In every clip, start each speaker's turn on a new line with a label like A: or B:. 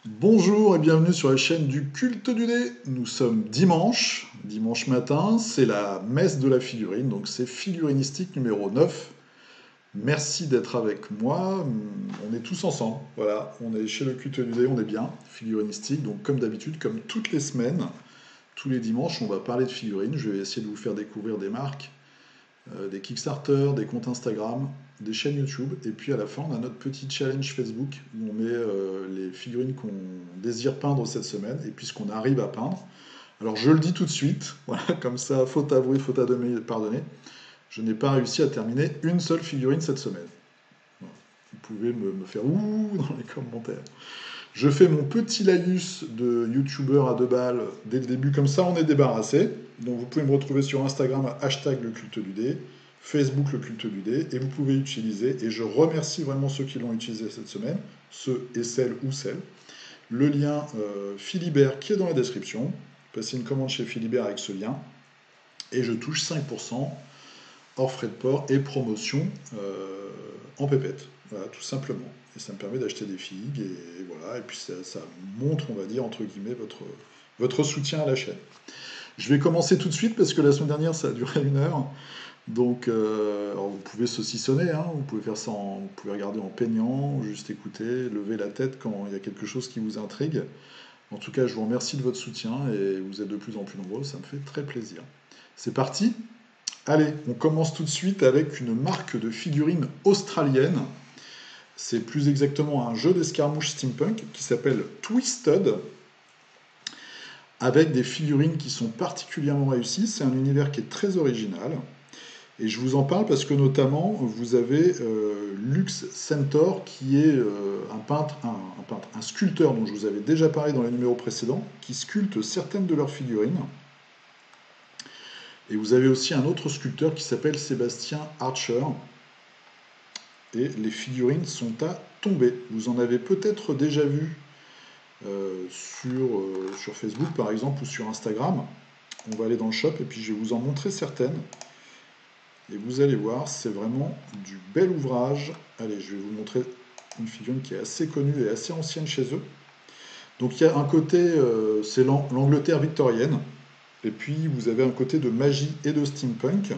A: Bonjour et bienvenue sur la chaîne du Culte du Dé. Nous sommes dimanche matin, c'est la messe de la figurine, donc c'est figurinistique numéro 9. Merci d'être avec moi, on est tous ensemble, voilà, on est chez le Culte du Dé, on est bien, figurinistique, donc comme d'habitude, comme toutes les semaines, tous les dimanches, on va parler de figurines, je vais essayer de vous faire découvrir des marques, des Kickstarter, des comptes Instagram, des chaînes YouTube, et puis à la fin, on a notre petit challenge Facebook où on met les figurines qu'on désire peindre cette semaine et puis ce qu'on arrive à peindre. Alors je le dis tout de suite, voilà, comme ça, faute avouée, faute à pardonner, je n'ai pas réussi à terminer une seule figurine cette semaine. Voilà. Vous pouvez me faire ouh dans les commentaires. Je fais mon petit laïus de youtubeur à 2 balles dès le début, comme ça on est débarrassé. Donc vous pouvez me retrouver sur Instagram à hashtag le culte du dé, Facebook le culte du dé, et vous pouvez utiliser, et je remercie vraiment ceux qui l'ont utilisé cette semaine, ceux et celles ou celles, le lien Philibert qui est dans la description. Passez une commande chez Philibert avec ce lien, et je touche 5% hors frais de port et promotion en pépette. Voilà, tout simplement. Et ça me permet d'acheter des figues, et voilà, et puis ça montre, on va dire, entre guillemets, votre soutien à la chaîne. Je vais commencer tout de suite parce que la semaine dernière ça a duré 1 heure. Donc alors vous pouvez saucissonner, hein, vous pouvez faire ça vous pouvez regarder en peignant, juste écouter, lever la tête quand il y a quelque chose qui vous intrigue. En tout cas, je vous remercie de votre soutien et vous êtes de plus en plus nombreux, ça me fait très plaisir. C'est parti. Allez, on commence tout de suite avec une marque de figurines australienne. C'est plus exactement un jeu d'escarmouche steampunk qui s'appelle Twisted, avec des figurines qui sont particulièrement réussies. C'est un univers qui est très original. Et je vous en parle parce que notamment, vous avez Lux Centaur, qui est un sculpteur dont je vous avais déjà parlé dans les numéros précédents, qui sculpte certaines de leurs figurines. Et vous avez aussi un autre sculpteur qui s'appelle Sébastien Archer. Et les figurines sont à tomber. Vous en avez peut-être déjà vu sur Facebook par exemple ou sur Instagram. On va aller dans le shop et puis je vais vous en montrer certaines. Et vous allez voir, c'est vraiment du bel ouvrage. Allez, je vais vous montrer une figurine qui est assez connue et assez ancienne chez eux. Donc il y a un côté, c'est l'Angleterre victorienne. Et puis vous avez un côté de magie et de steampunk.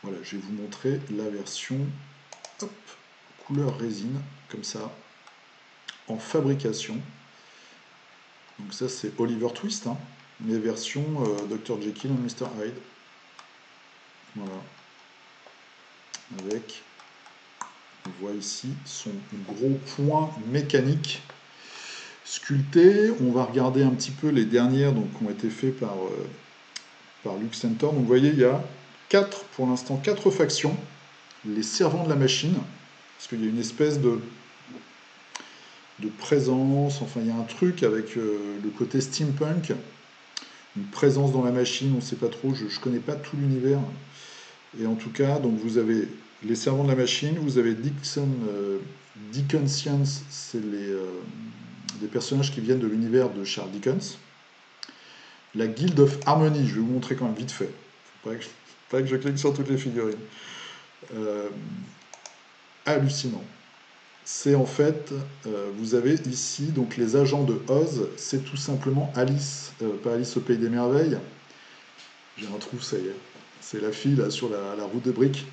A: Voilà, je vais vous montrer la version hop, couleur résine, comme ça, en fabrication. Donc ça c'est Oliver Twist, hein, mais version Dr. Jekyll et Mr. Hyde. Voilà. Avec, on voit ici son gros point mécanique sculpté. On va regarder un petit peu les dernières donc, qui ont été faites par Lux Centaur. Donc vous voyez, il y a pour l'instant 4 factions. Les servants de la machine, parce qu'il y a une espèce de présence, enfin il y a un truc avec le côté steampunk, une présence dans la machine, on ne sait pas trop, je ne connais pas tout l'univers. Et en tout cas, donc vous avez les servants de la machine, vous avez Dickensians, c'est des personnages qui viennent de l'univers de Charles Dickens. La Guild of Harmony, je vais vous montrer quand même vite fait. Faut pas que je clique sur toutes les figurines. Hallucinant. C'est en fait, vous avez ici donc les agents de Oz, c'est tout simplement Alice, pas Alice au Pays des Merveilles. J'ai un trou, ça y est. C'est la fille là sur la route de briques.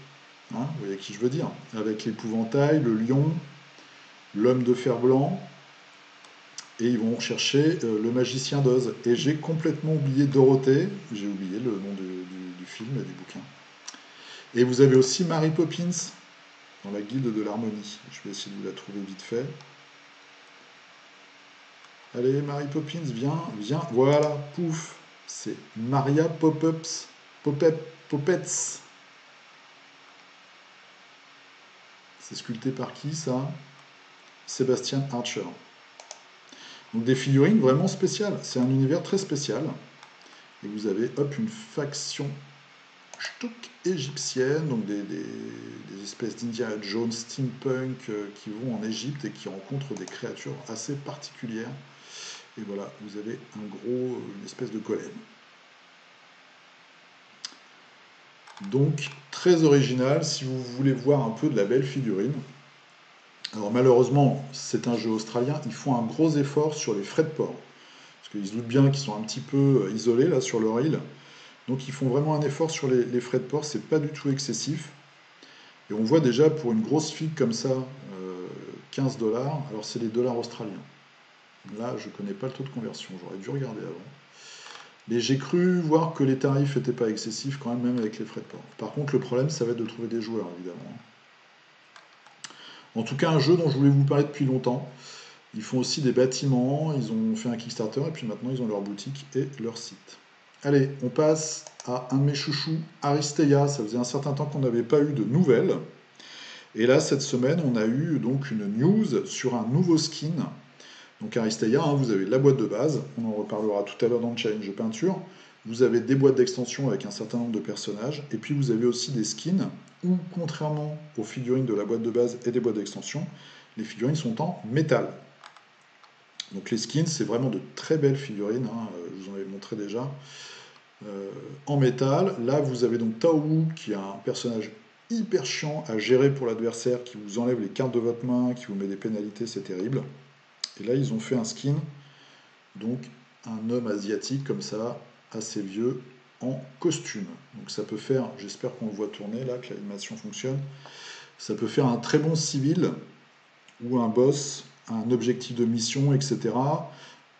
A: Hein, vous voyez qui je veux dire. Avec l'épouvantail, le lion, l'homme de fer blanc. Et ils vont chercher le magicien d'Oz. Et j'ai complètement oublié Dorothée. J'ai oublié le nom du film et du bouquin. Et vous avez aussi Mary Poppins dans la Guilde de l'Harmonie. Je vais essayer de vous la trouver vite fait. Allez, Mary Poppins, viens. Voilà, pouf. C'est Maria Poppets. C'est sculpté par qui, ça? Sébastien Archer. Donc des figurines vraiment spéciales. C'est un univers très spécial. Et vous avez, hop, une faction Shtouk égyptienne, donc des espèces d'Indiana Jones steampunk qui vont en Égypte et qui rencontrent des créatures assez particulières. Et voilà, vous avez une espèce de golem. Donc très original si vous voulez voir un peu de la belle figurine. Alors malheureusement, c'est un jeu australien, ils font un gros effort sur les frais de port. Parce qu'ils se doutent bien qu'ils sont un petit peu isolés là sur leur île. Donc ils font vraiment un effort sur les frais de port, c'est pas du tout excessif. Et on voit déjà pour une grosse figue comme ça, 15 dollars, alors c'est les dollars australiens. Là, je connais pas le taux de conversion, j'aurais dû regarder avant. Mais j'ai cru voir que les tarifs n'étaient pas excessifs quand même, même avec les frais de port. Par contre, le problème, ça va être de trouver des joueurs, évidemment. En tout cas, un jeu dont je voulais vous parler depuis longtemps. Ils font aussi des bâtiments, ils ont fait un Kickstarter, et puis maintenant, ils ont leur boutique et leur site. Allez, on passe à un de mes chouchous, Aristeia. Ça faisait un certain temps qu'on n'avait pas eu de nouvelles. Et là, cette semaine, on a eu donc une news sur un nouveau skin. Donc Aristeia, hein, vous avez la boîte de base, on en reparlera tout à l'heure dans le challenge peinture. Vous avez des boîtes d'extension avec un certain nombre de personnages, et puis vous avez aussi des skins, où contrairement aux figurines de la boîte de base et des boîtes d'extension, les figurines sont en métal. Donc les skins, c'est vraiment de très belles figurines, hein, je vous en avais montré déjà, en métal. Là, vous avez donc Tao Wu, qui est un personnage hyper chiant à gérer pour l'adversaire, qui vous enlève les cartes de votre main, qui vous met des pénalités, c'est terrible. Et là, ils ont fait un skin, donc un homme asiatique comme ça, assez vieux, en costume. Donc ça peut faire, j'espère qu'on le voit tourner là, que l'animation fonctionne, ça peut faire un très bon civil, ou un boss, un objectif de mission, etc.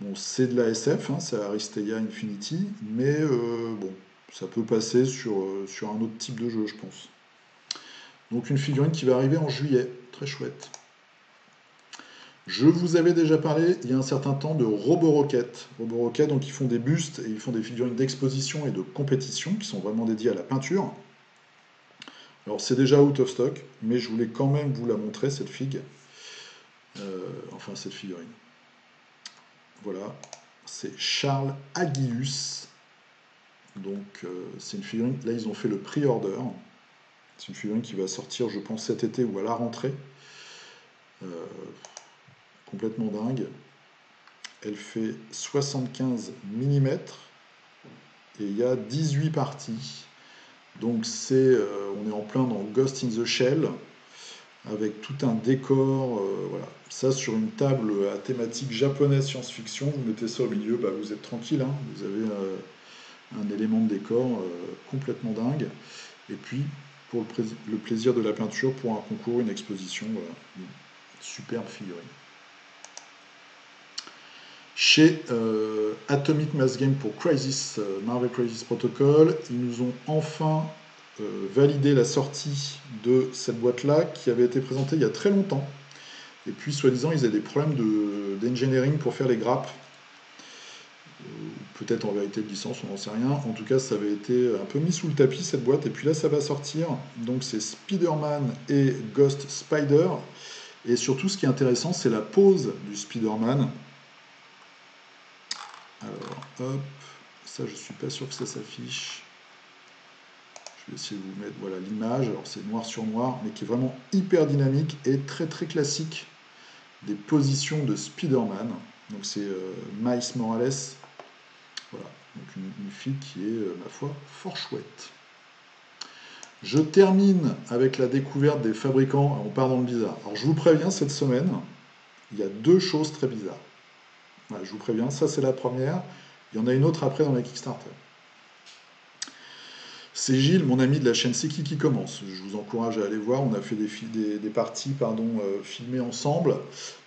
A: Bon, c'est de la SF, hein, c'est Aristeia Infinity, mais bon, ça peut passer sur un autre type de jeu, je pense. Donc une figurine qui va arriver en juillet, très chouette. Je vous avais déjà parlé il y a un certain temps de Roborocket. Roborocket, donc ils font des bustes et ils font des figurines d'exposition et de compétition qui sont vraiment dédiées à la peinture. Alors c'est déjà out of stock, mais je voulais quand même vous la montrer, cette figue. Enfin, cette figurine. Voilà, c'est Charles Agius. Donc c'est une figurine, là ils ont fait le pre-order. C'est une figurine qui va sortir, je pense, cet été ou à la rentrée. Euh, Complètement dingue. Elle fait 75 mm et il y a 18 parties. Donc on est en plein dans Ghost in the Shell avec tout un décor. Voilà. Ça sur une table à thématique japonaise science-fiction, vous mettez ça au milieu, bah, vous êtes tranquille. Hein. Vous avez un élément de décor complètement dingue. Et puis pour le plaisir de la peinture, pour un concours, une exposition, voilà. Une superbe figurine. Chez Atomic Mass Game pour Marvel Crisis Protocol, ils nous ont enfin validé la sortie de cette boîte-là qui avait été présentée il y a très longtemps. Et puis, soi-disant, ils avaient des problèmes d'engineering pour faire les grappes. Peut-être en vérité de licence, on n'en sait rien. En tout cas, ça avait été un peu mis sous le tapis cette boîte. Et puis là, ça va sortir. Donc, c'est Spider-Man et Ghost Spider. Et surtout, ce qui est intéressant, c'est la pose du Spider-Man. Alors, hop, ça je suis pas sûr que ça s'affiche. Je vais essayer de vous mettre voilà l'image. Alors c'est noir sur noir, mais qui est vraiment hyper dynamique et très très classique des positions de Spider-Man. Donc c'est Miles Morales. Voilà, donc une fille qui est, ma foi, fort chouette. Je termine avec la découverte des fabricants. On part dans le bizarre. Alors je vous préviens, cette semaine, il y a deux choses très bizarres. Voilà, je vous préviens, ça c'est la première. Il y en a une autre après dans les Kickstarter. C'est Gilles, mon ami de la chaîne C'est qui commence. Je vous encourage à aller voir. On a fait des parties filmées ensemble.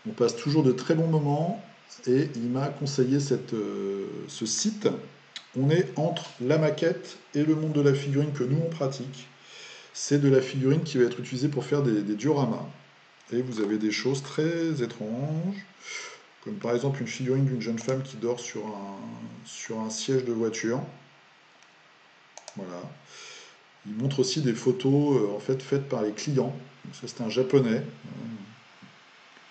A: On passe toujours de très bons moments. Et il m'a conseillé ce site. On est entre la maquette et le monde de la figurine que nous on pratique. C'est de la figurine qui va être utilisée pour faire des dioramas. Et vous avez des choses très étranges. Comme par exemple une figurine d'une jeune femme qui dort sur un siège de voiture. Voilà. Il montre aussi des photos en fait faites par les clients. Donc ça c'est un japonais.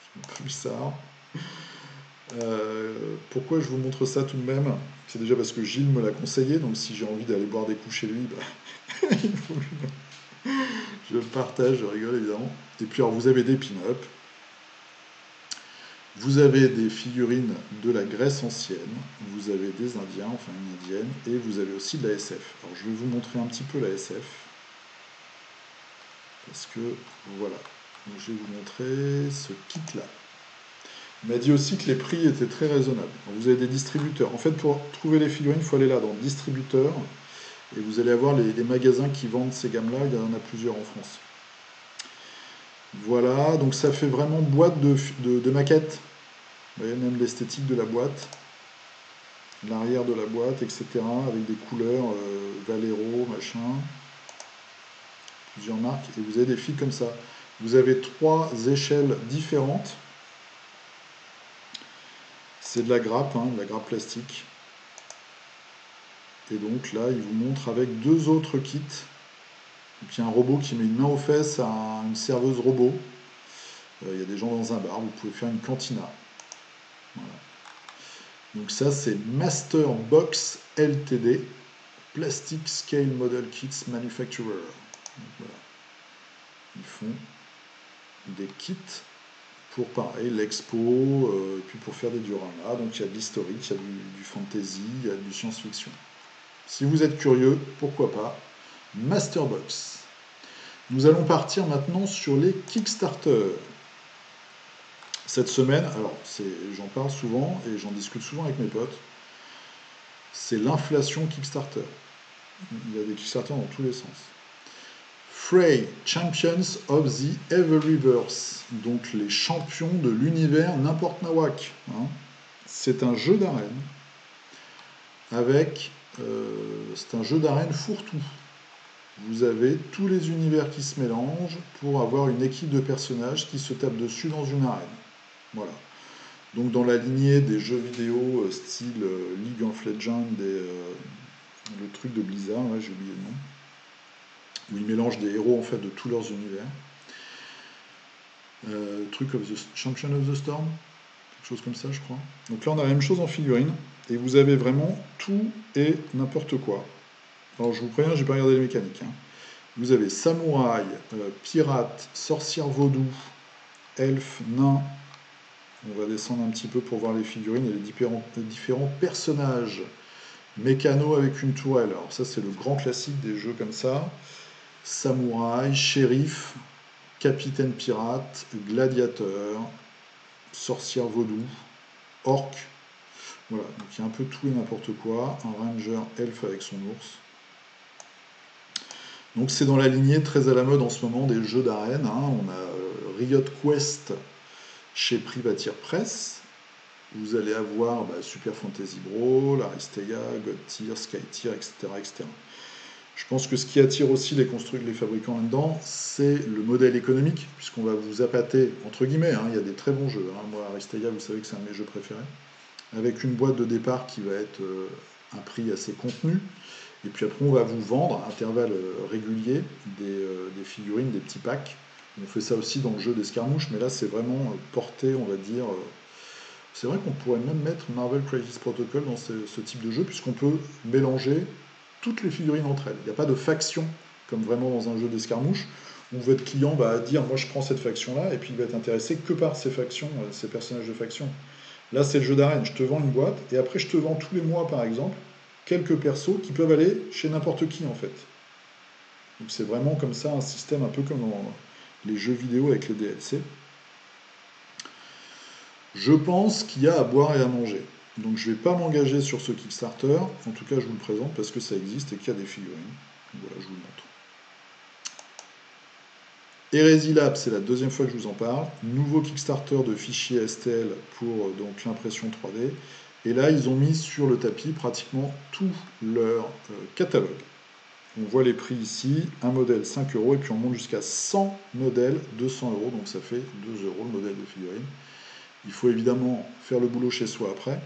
A: C'est un peu bizarre. Pourquoi je vous montre ça tout de même? C'est déjà parce que Gilles me l'a conseillé, donc si j'ai envie d'aller boire des coups chez lui, bah, il faut que je le partage, je rigole évidemment. Et puis alors vous avez des pin-up. Vous avez des figurines de la Grèce ancienne, vous avez des Indiens, enfin une indienne, et vous avez aussi de la SF. Alors je vais vous montrer un petit peu la SF. parce que voilà. Donc, je vais vous montrer ce kit-là. Il m'a dit aussi que les prix étaient très raisonnables. Donc, vous avez des distributeurs. En fait, pour trouver les figurines, il faut aller là dans distributeurs, et vous allez avoir les magasins qui vendent ces gammes-là. Il y en a plusieurs en France. Voilà, donc ça fait vraiment boîte de maquette. Vous voyez même l'esthétique de la boîte, l'arrière de la boîte, etc. Avec des couleurs Valero, machin, plusieurs marques. Et vous avez des fils comme ça. Vous avez 3 échelles différentes. C'est de la grappe, hein, de la grappe plastique. Et donc là, il vous montre avec 2 autres kits. Et puis un robot qui met une main aux fesses à une serveuse robot. Il y a des gens dans un bar, vous pouvez faire une cantina. Voilà. Donc ça, c'est Master Box Ltd. Plastic Scale Model Kits Manufacturer. Donc, voilà. Ils font des kits pour pareil, l'expo, et puis pour faire des dioramas. Donc il y a de l'historique, il y a du fantasy, il y a du science-fiction. Si vous êtes curieux, pourquoi pas, Masterbox. Nous allons partir maintenant sur les Kickstarter. Cette semaine, alors j'en parle souvent et j'en discute souvent avec mes potes, c'est l'inflation Kickstarter. Il y a des Kickstarter dans tous les sens. Frey, Champions of the Everyverse, donc les champions de l'univers n'importe nawak. Hein. C'est un jeu d'arène avec, c'est un jeu d'arène fourre-tout. Vous avez tous les univers qui se mélangent pour avoir une équipe de personnages qui se tapent dessus dans une arène. Voilà. Donc dans la lignée des jeux vidéo style League of Legends et le truc de Blizzard, là, j'ai oublié le nom, où ils mélangent des héros en fait de tous leurs univers. Truc of the Champion of the Storm, quelque chose comme ça je crois. Donc là on a la même chose en figurine, et vous avez vraiment tout et n'importe quoi. Alors je vous préviens, j'ai pas regardé les mécaniques. Hein. Vous avez samouraï, pirate, sorcière vaudou, elfe, nain. On va descendre un petit peu pour voir les figurines et les différents personnages. Mécano avec une tourelle. Alors ça c'est le grand classique des jeux comme ça. Samouraï, shérif, capitaine pirate, gladiateur, sorcière vaudou, orc. Voilà, donc il y a un peu tout et n'importe quoi. Un ranger elfe avec son ours. Donc c'est dans la lignée très à la mode en ce moment des jeux d'arène. Hein. On a Riot Quest chez Privateer Press. Vous allez avoir Super Fantasy Brawl, Aristea, God Tier, Sky Tier, etc., etc. Je pense que ce qui attire aussi les fabricants là-dedans, c'est le modèle économique, puisqu'on va vous appâter, entre guillemets, hein, il y a des très bons jeux. Hein. Moi, Aristea, vous savez que c'est un de mes jeux préférés. Avec une boîte de départ qui va être un prix assez contenu. Et puis après, on va vous vendre à intervalles réguliers des figurines, des petits packs. On fait ça aussi dans le jeu d'escarmouche, mais là, c'est vraiment porté, on va dire. C'est vrai qu'on pourrait même mettre Marvel Crisis Protocol dans ce type de jeu, puisqu'on peut mélanger toutes les figurines entre elles. Il n'y a pas de faction, comme vraiment dans un jeu d'escarmouche, où votre client va dire moi je prends cette faction-là, et puis il va être intéressé que par ces factions, ces personnages de faction. Là c'est le jeu d'arène, je te vends une boîte, et après je te vends tous les mois par exemple, quelques persos qui peuvent aller chez n'importe qui en fait. Donc c'est vraiment comme ça un système un peu comme dans les jeux vidéo avec les DLC. Je pense qu'il y a à boire et à manger. Donc je ne vais pas m'engager sur ce Kickstarter, en tout cas je vous le présente parce que ça existe et qu'il y a des figurines. Voilà, je vous le montre. Hérésie Lab, c'est la deuxième fois que je vous en parle. Nouveau Kickstarter de fichiers STL pour donc l'impression 3D. Et là, ils ont mis sur le tapis pratiquement tout leur catalogue. On voit les prix ici, un modèle 5 euros, et puis on monte jusqu'à 100 modèles, 200 euros, donc ça fait 2 euros le modèle de figurine. Il faut évidemment faire le boulot chez soi après,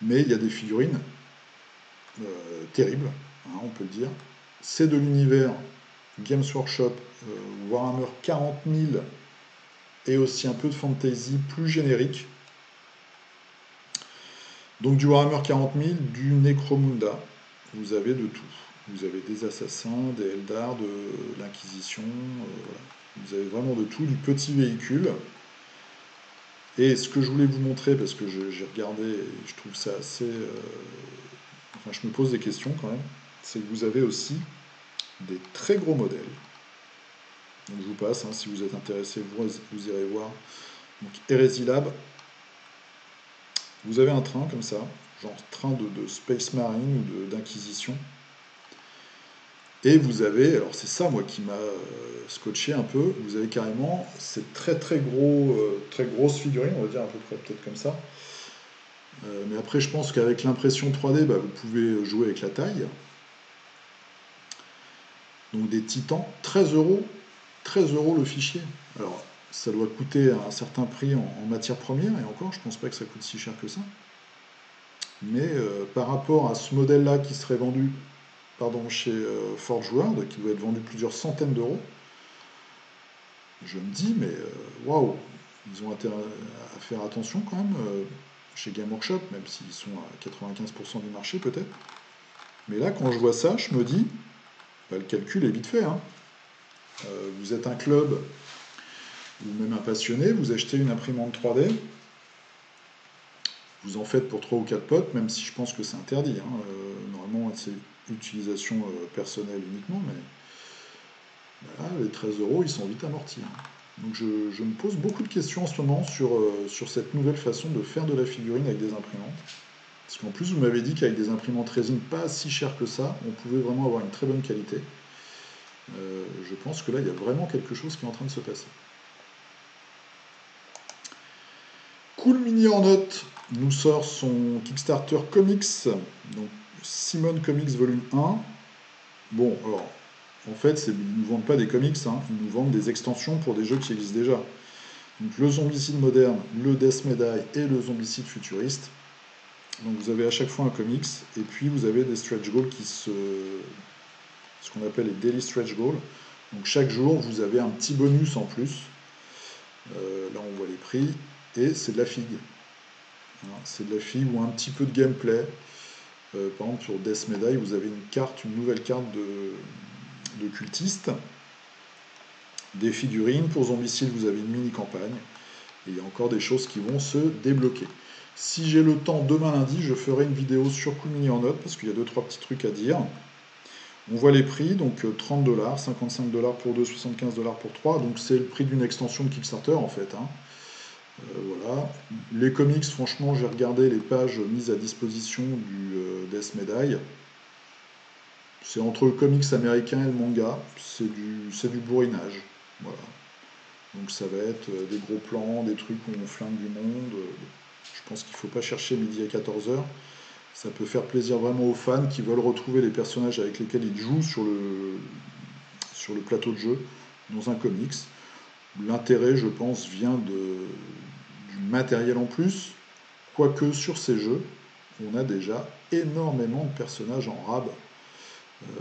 A: mais il y a des figurines terribles, hein, on peut le dire. C'est de l'univers Games Workshop, Warhammer 40 000, et aussi un peu de fantasy plus générique. Donc du Warhammer 40 000, du Necromunda, vous avez de tout. Vous avez des assassins, des Eldar, de l'Inquisition, voilà. Vous avez vraiment de tout, du petit véhicule. Et ce que je voulais vous montrer, parce que j'ai regardé et je trouve ça assez... enfin, je me pose des questions quand même, c'est que vous avez aussi des très gros modèles. Donc je vous passe, hein, si vous êtes intéressé, vous irez voir. Donc Heresy Lab, vous avez un train comme ça, genre train de Space Marine ou d'Inquisition. Et vous avez, alors c'est ça moi qui m'a scotché un peu, vous avez carrément cette très gros, très grosse figurine, on va dire à peu près peut-être comme ça. Mais après je pense qu'avec l'impression 3D, bah, vous pouvez jouer avec la taille. Donc des titans, 13 euros le fichier. Alors ça doit coûter un certain prix en matière première, et encore je pense pas que ça coûte si cher que ça. Mais par rapport à ce modèle-là qui serait vendu pardon, chez Forge World, qui doit être vendu plusieurs centaines d'euros, je me dis, mais waouh, ils ont intérêt à faire attention quand même chez Game Workshop, même s'ils sont à 95% du marché peut-être. Mais là, quand je vois ça, je me dis, bah, le calcul est vite fait, hein. Vous êtes un club ou même un passionné, vous achetez une imprimante 3D, vous en faites pour 3 ou 4 potes, même si je pense que c'est interdit, hein. Normalement, c'est utilisation personnelle uniquement, mais voilà, les 13 euros, ils sont vite amortis, hein. Donc je me pose beaucoup de questions en ce moment sur cette nouvelle façon de faire de la figurine avec des imprimantes. Parce qu'en plus, vous m'avez dit qu'avec des imprimantes résine pas si chères que ça, on pouvait vraiment avoir une très bonne qualité. Je pense que là, il y a vraiment quelque chose qui est en train de se passer. Cool Mini Hornet nous sort son Kickstarter Comics, donc Simone Comics Volume 1. Bon, alors, en fait, ils ne nous vendent pas des comics, hein, ils nous vendent des extensions pour des jeux qui existent déjà. Donc le zombicide moderne, le Death Medai et le zombicide futuriste. Donc vous avez à chaque fois un comics, et puis vous avez des stretch goals ce qu'on appelle les daily stretch goals. Donc chaque jour, vous avez un petit bonus en plus. Là, on voit les prix, et c'est de la figue. Hein, c'est de la figue ou un petit peu de gameplay. Par exemple, sur Death Medai, vous avez une nouvelle carte de cultiste. Des figurines. Pour Zombicide, vous avez une mini-campagne. Et il y a encore des choses qui vont se débloquer. Si j'ai le temps, demain lundi, je ferai une vidéo sur Cool Mini en note, parce qu'il y a 2-3 petits trucs à dire. On voit les prix, donc 30$, 55$ pour 2, 75$ pour 3. Donc c'est le prix d'une extension de Kickstarter en fait, hein. Voilà. Les comics, franchement, j'ai regardé les pages mises à disposition du Death Medai. C'est entre le comics américain et le manga. C'est du bourrinage. Voilà. Donc ça va être des gros plans, des trucs où on flingue du monde. Je pense qu'il ne faut pas chercher midi à 14h. Ça peut faire plaisir vraiment aux fans qui veulent retrouver les personnages avec lesquels ils jouent sur le plateau de jeu dans un comics. L'intérêt, je pense, vient du matériel en plus, quoique sur ces jeux, on a déjà énormément de personnages en rab.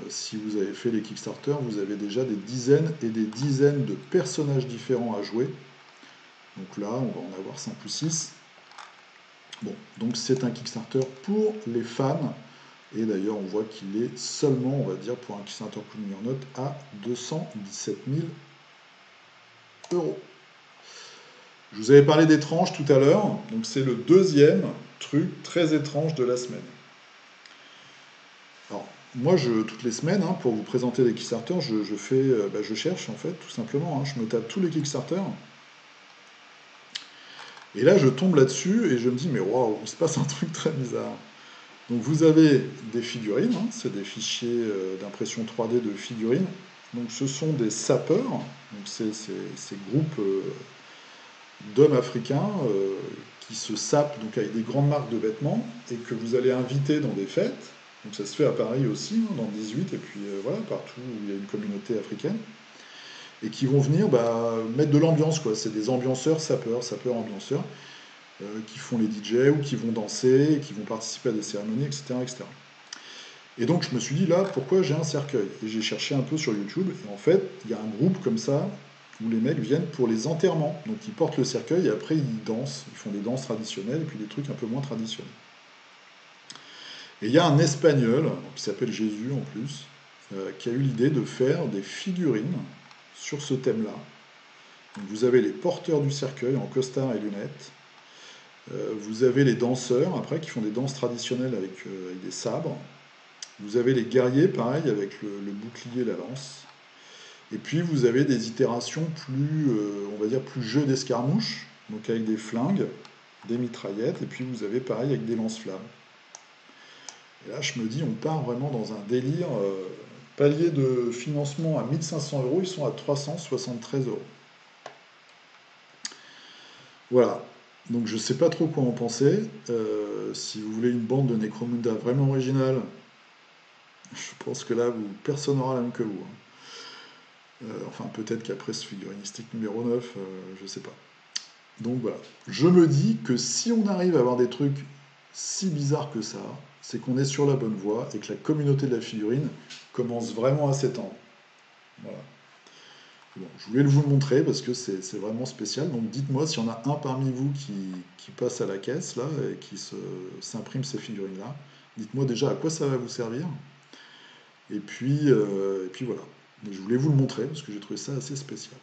A: Si vous avez fait les Kickstarter, vous avez déjà des dizaines et des dizaines de personnages différents à jouer. Donc là, on va en avoir 5 ou 6. Bon, donc c'est un Kickstarter pour les fans. Et d'ailleurs, on voit qu'il est seulement, on va dire, pour un Kickstarter Cool Mini Note à 217 000 euros. Je vous avais parlé d'étrange tout à l'heure, donc c'est le deuxième truc très étrange de la semaine. Alors, moi, toutes les semaines, hein, pour vous présenter les Kickstarter, je cherche en fait, tout simplement, hein, je me tape tous les Kickstarter. Et là, je tombe là-dessus et je me dis, mais waouh, il se passe un truc très bizarre. Donc, vous avez des figurines, hein, c'est des fichiers d'impression 3D de figurines. Donc, ce sont des sapeurs, donc c'est ces groupes d'hommes africains qui se sapent donc avec des grandes marques de vêtements et que vous allez inviter dans des fêtes. Donc ça se fait à Paris aussi, hein, dans le 18, et puis voilà, partout où il y a une communauté africaine. Et qui vont venir mettre de l'ambiance, quoi. C'est des ambianceurs, sapeurs ambianceurs, qui font les DJ ou qui vont danser, qui vont participer à des cérémonies, etc., etc. Et donc je me suis dit là, pourquoi j'ai un cercueil? Et j'ai cherché un peu sur YouTube, et en fait, il y a un groupe comme ça, où les mecs viennent pour les enterrements. Donc ils portent le cercueil et après ils dansent, ils font des danses traditionnelles et puis des trucs un peu moins traditionnels. Et il y a un Espagnol, qui s'appelle Jésus en plus, qui a eu l'idée de faire des figurines sur ce thème-là. Donc vous avez les porteurs du cercueil en costard et lunettes. Vous avez les danseurs, après, qui font des danses traditionnelles avec des sabres. Vous avez les guerriers, pareil, avec le bouclier et la lance. Et puis vous avez des itérations plus, on va dire, plus jeu d'escarmouche, donc avec des flingues, des mitraillettes, et puis vous avez pareil avec des lance-flammes. Et là, je me dis, on part vraiment dans un délire. Palier de financement à 1500 euros, ils sont à 373 euros. Voilà. Donc je sais pas trop quoi en penser. Si vous voulez une bande de Necromunda vraiment originale, je pense que là, personne n'aura la même que vous, hein. Enfin, peut-être qu'après ce figuristique numéro 9, je sais pas. Donc voilà. Je me dis que si on arrive à avoir des trucs si bizarres que ça, c'est qu'on est sur la bonne voie et que la communauté de la figurine commence vraiment à s'étendre. Voilà. Bon, je voulais vous le montrer parce que c'est vraiment spécial. Donc dites-moi s'il y en a un parmi vous qui passe à la caisse là et qui s'imprime ces figurines-là. Dites-moi déjà à quoi ça va vous servir. Et puis voilà. Et je voulais vous le montrer parce que j'ai trouvé ça assez spécial.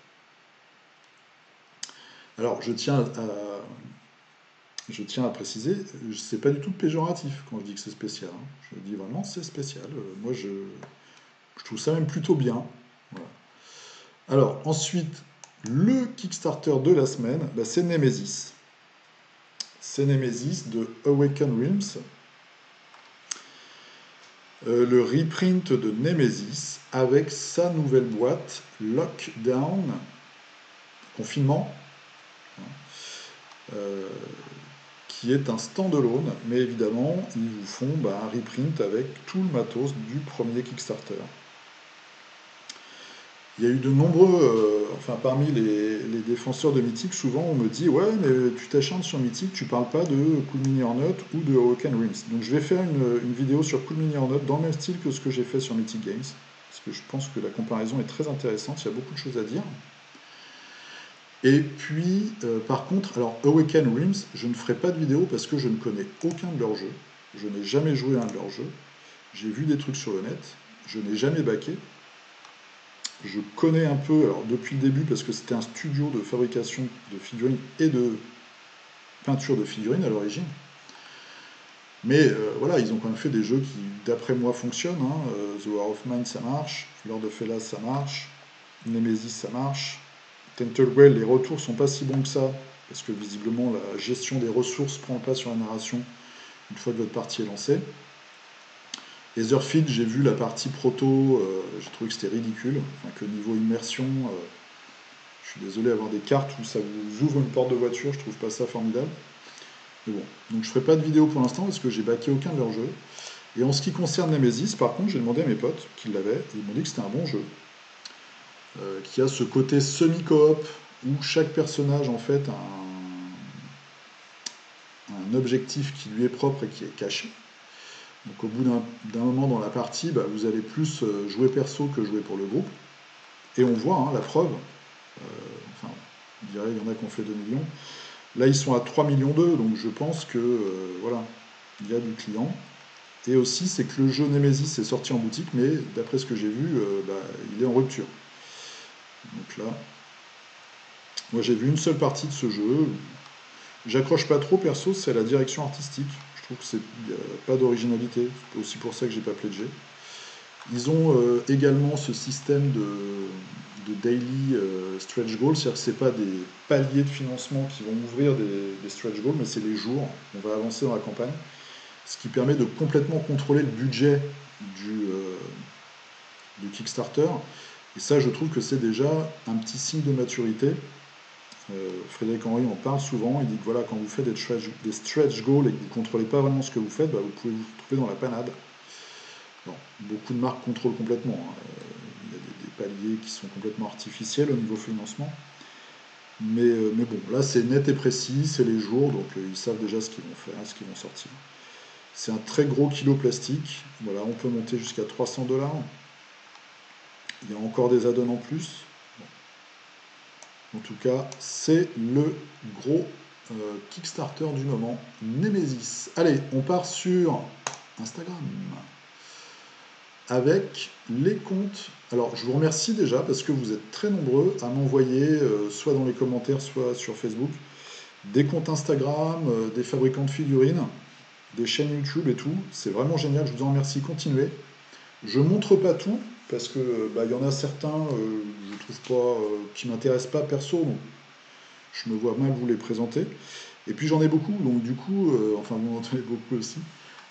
A: Alors je tiens à préciser, c'est pas du tout péjoratif quand je dis que c'est spécial, hein. Je dis vraiment c'est spécial. Moi je trouve ça même plutôt bien. Voilà. Alors ensuite, le Kickstarter de la semaine, bah, c'est Nemesis. C'est Nemesis de Awaken Realms. Le reprint de Nemesis avec sa nouvelle boîte Lockdown, confinement, euh, qui est un standalone, mais évidemment, ils vous font un reprint avec tout le matos du premier Kickstarter. Il y a eu de nombreux, enfin parmi les défenseurs de Mythic, souvent on me dit ouais mais tu t'acharnes sur Mythic, tu parles pas de Cool Mini or Not ou de Awaken Realms. Donc je vais faire une vidéo sur Cool Mini or Not dans le même style que ce que j'ai fait sur Mythic Games, parce que je pense que la comparaison est très intéressante, il y a beaucoup de choses à dire. Et puis par contre, alors Awaken Realms, je ne ferai pas de vidéo parce que je ne connais aucun de leurs jeux, je n'ai jamais joué à un de leurs jeux, j'ai vu des trucs sur le net, je n'ai jamais backé. Je connais un peu, alors depuis le début, parce que c'était un studio de fabrication de figurines et de peinture de figurines à l'origine. Mais voilà, ils ont quand même fait des jeux qui, d'après moi, fonctionnent, hein. The War of Mine, ça marche. Lord of Hellas, ça marche. Nemesis, ça marche. Tentalwell, les retours sont pas si bons que ça, parce que visiblement, la gestion des ressources prend pas sur la narration une fois que votre partie est lancée. Etherfield, j'ai vu la partie proto, j'ai trouvé que c'était ridicule, enfin, que niveau immersion, je suis désolé, avoir des cartes où ça vous ouvre une porte de voiture, je trouve pas ça formidable. Mais bon, donc je ferai pas de vidéo pour l'instant parce que j'ai backé aucun de leurs jeux. Et en ce qui concerne Nemesis, par contre, j'ai demandé à mes potes qui l'avaient, et ils m'ont dit que c'était un bon jeu, qui a ce côté semi-coop où chaque personnage en fait a un objectif qui lui est propre et qui est caché. Donc au bout d'un moment dans la partie, vous allez plus jouer perso que jouer pour le groupe. Et on voit, hein, la preuve, enfin, on dirait qu'il y en a qui ont fait 2 millions. Là, ils sont à 3 millions d'eux, donc je pense que, voilà, il y a du client. Et aussi, c'est que le jeu Nemesis est sorti en boutique, mais d'après ce que j'ai vu, il est en rupture. Donc là, moi j'ai vu une seule partie de ce jeu. J'accroche pas trop perso, c'est la direction artistique. Je trouve que c'est pas d'originalité. C'est aussi pour ça que j'ai pas pledgé. Ils ont également ce système de daily stretch goals, c'est-à-dire que ce n'est pas des paliers de financement qui vont ouvrir des stretch goals, mais c'est les jours. On va avancer dans la campagne, ce qui permet de complètement contrôler le budget du Kickstarter. Et ça, je trouve que c'est déjà un petit signe de maturité. Frédéric Henry en parle souvent, il dit que voilà, quand vous faites des stretch goals et que vous ne contrôlez pas vraiment ce que vous faites, vous pouvez vous retrouver dans la panade. Bon, beaucoup de marques contrôlent complètement, hein. Il y a des paliers qui sont complètement artificiels au niveau financement. Mais bon, là c'est net et précis, c'est les jours, donc ils savent déjà ce qu'ils vont faire, ce qu'ils vont sortir. C'est un très gros kilo plastique. Voilà, on peut monter jusqu'à 300 $. Il y a encore des add-ons en plus. Bon. En tout cas, c'est le gros Kickstarter du moment, Nemesis. Allez, on part sur Instagram avec les comptes. Alors, je vous remercie déjà parce que vous êtes très nombreux à m'envoyer, soit dans les commentaires, soit sur Facebook, des comptes Instagram, des fabricants de figurines, des chaînes YouTube et tout. C'est vraiment génial, je vous en remercie. Continuez. Je montre pas tout parce que bah, y en a certains, je trouve pas, qui m'intéressent pas perso, donc je me vois mal vous les présenter. Et puis j'en ai beaucoup, donc du coup, enfin vous en avez beaucoup aussi.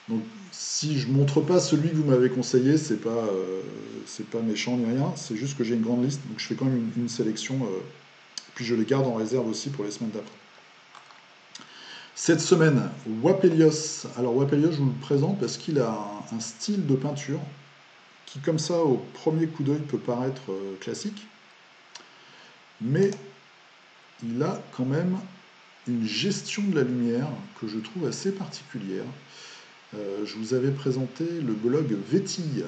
A: Donc si je montre pas celui que vous m'avez conseillé, c'est pas méchant ni rien, c'est juste que j'ai une grande liste, donc je fais quand même une sélection, puis je les garde en réserve aussi pour les semaines d'après. Cette semaine, Wapelios. Alors Wapelios, je vous le présente parce qu'il a un style de peinture qui, comme ça, au premier coup d'œil, peut paraître classique, mais il a quand même une gestion de la lumière que je trouve assez particulière. Je vous avais présenté le blog Vétille.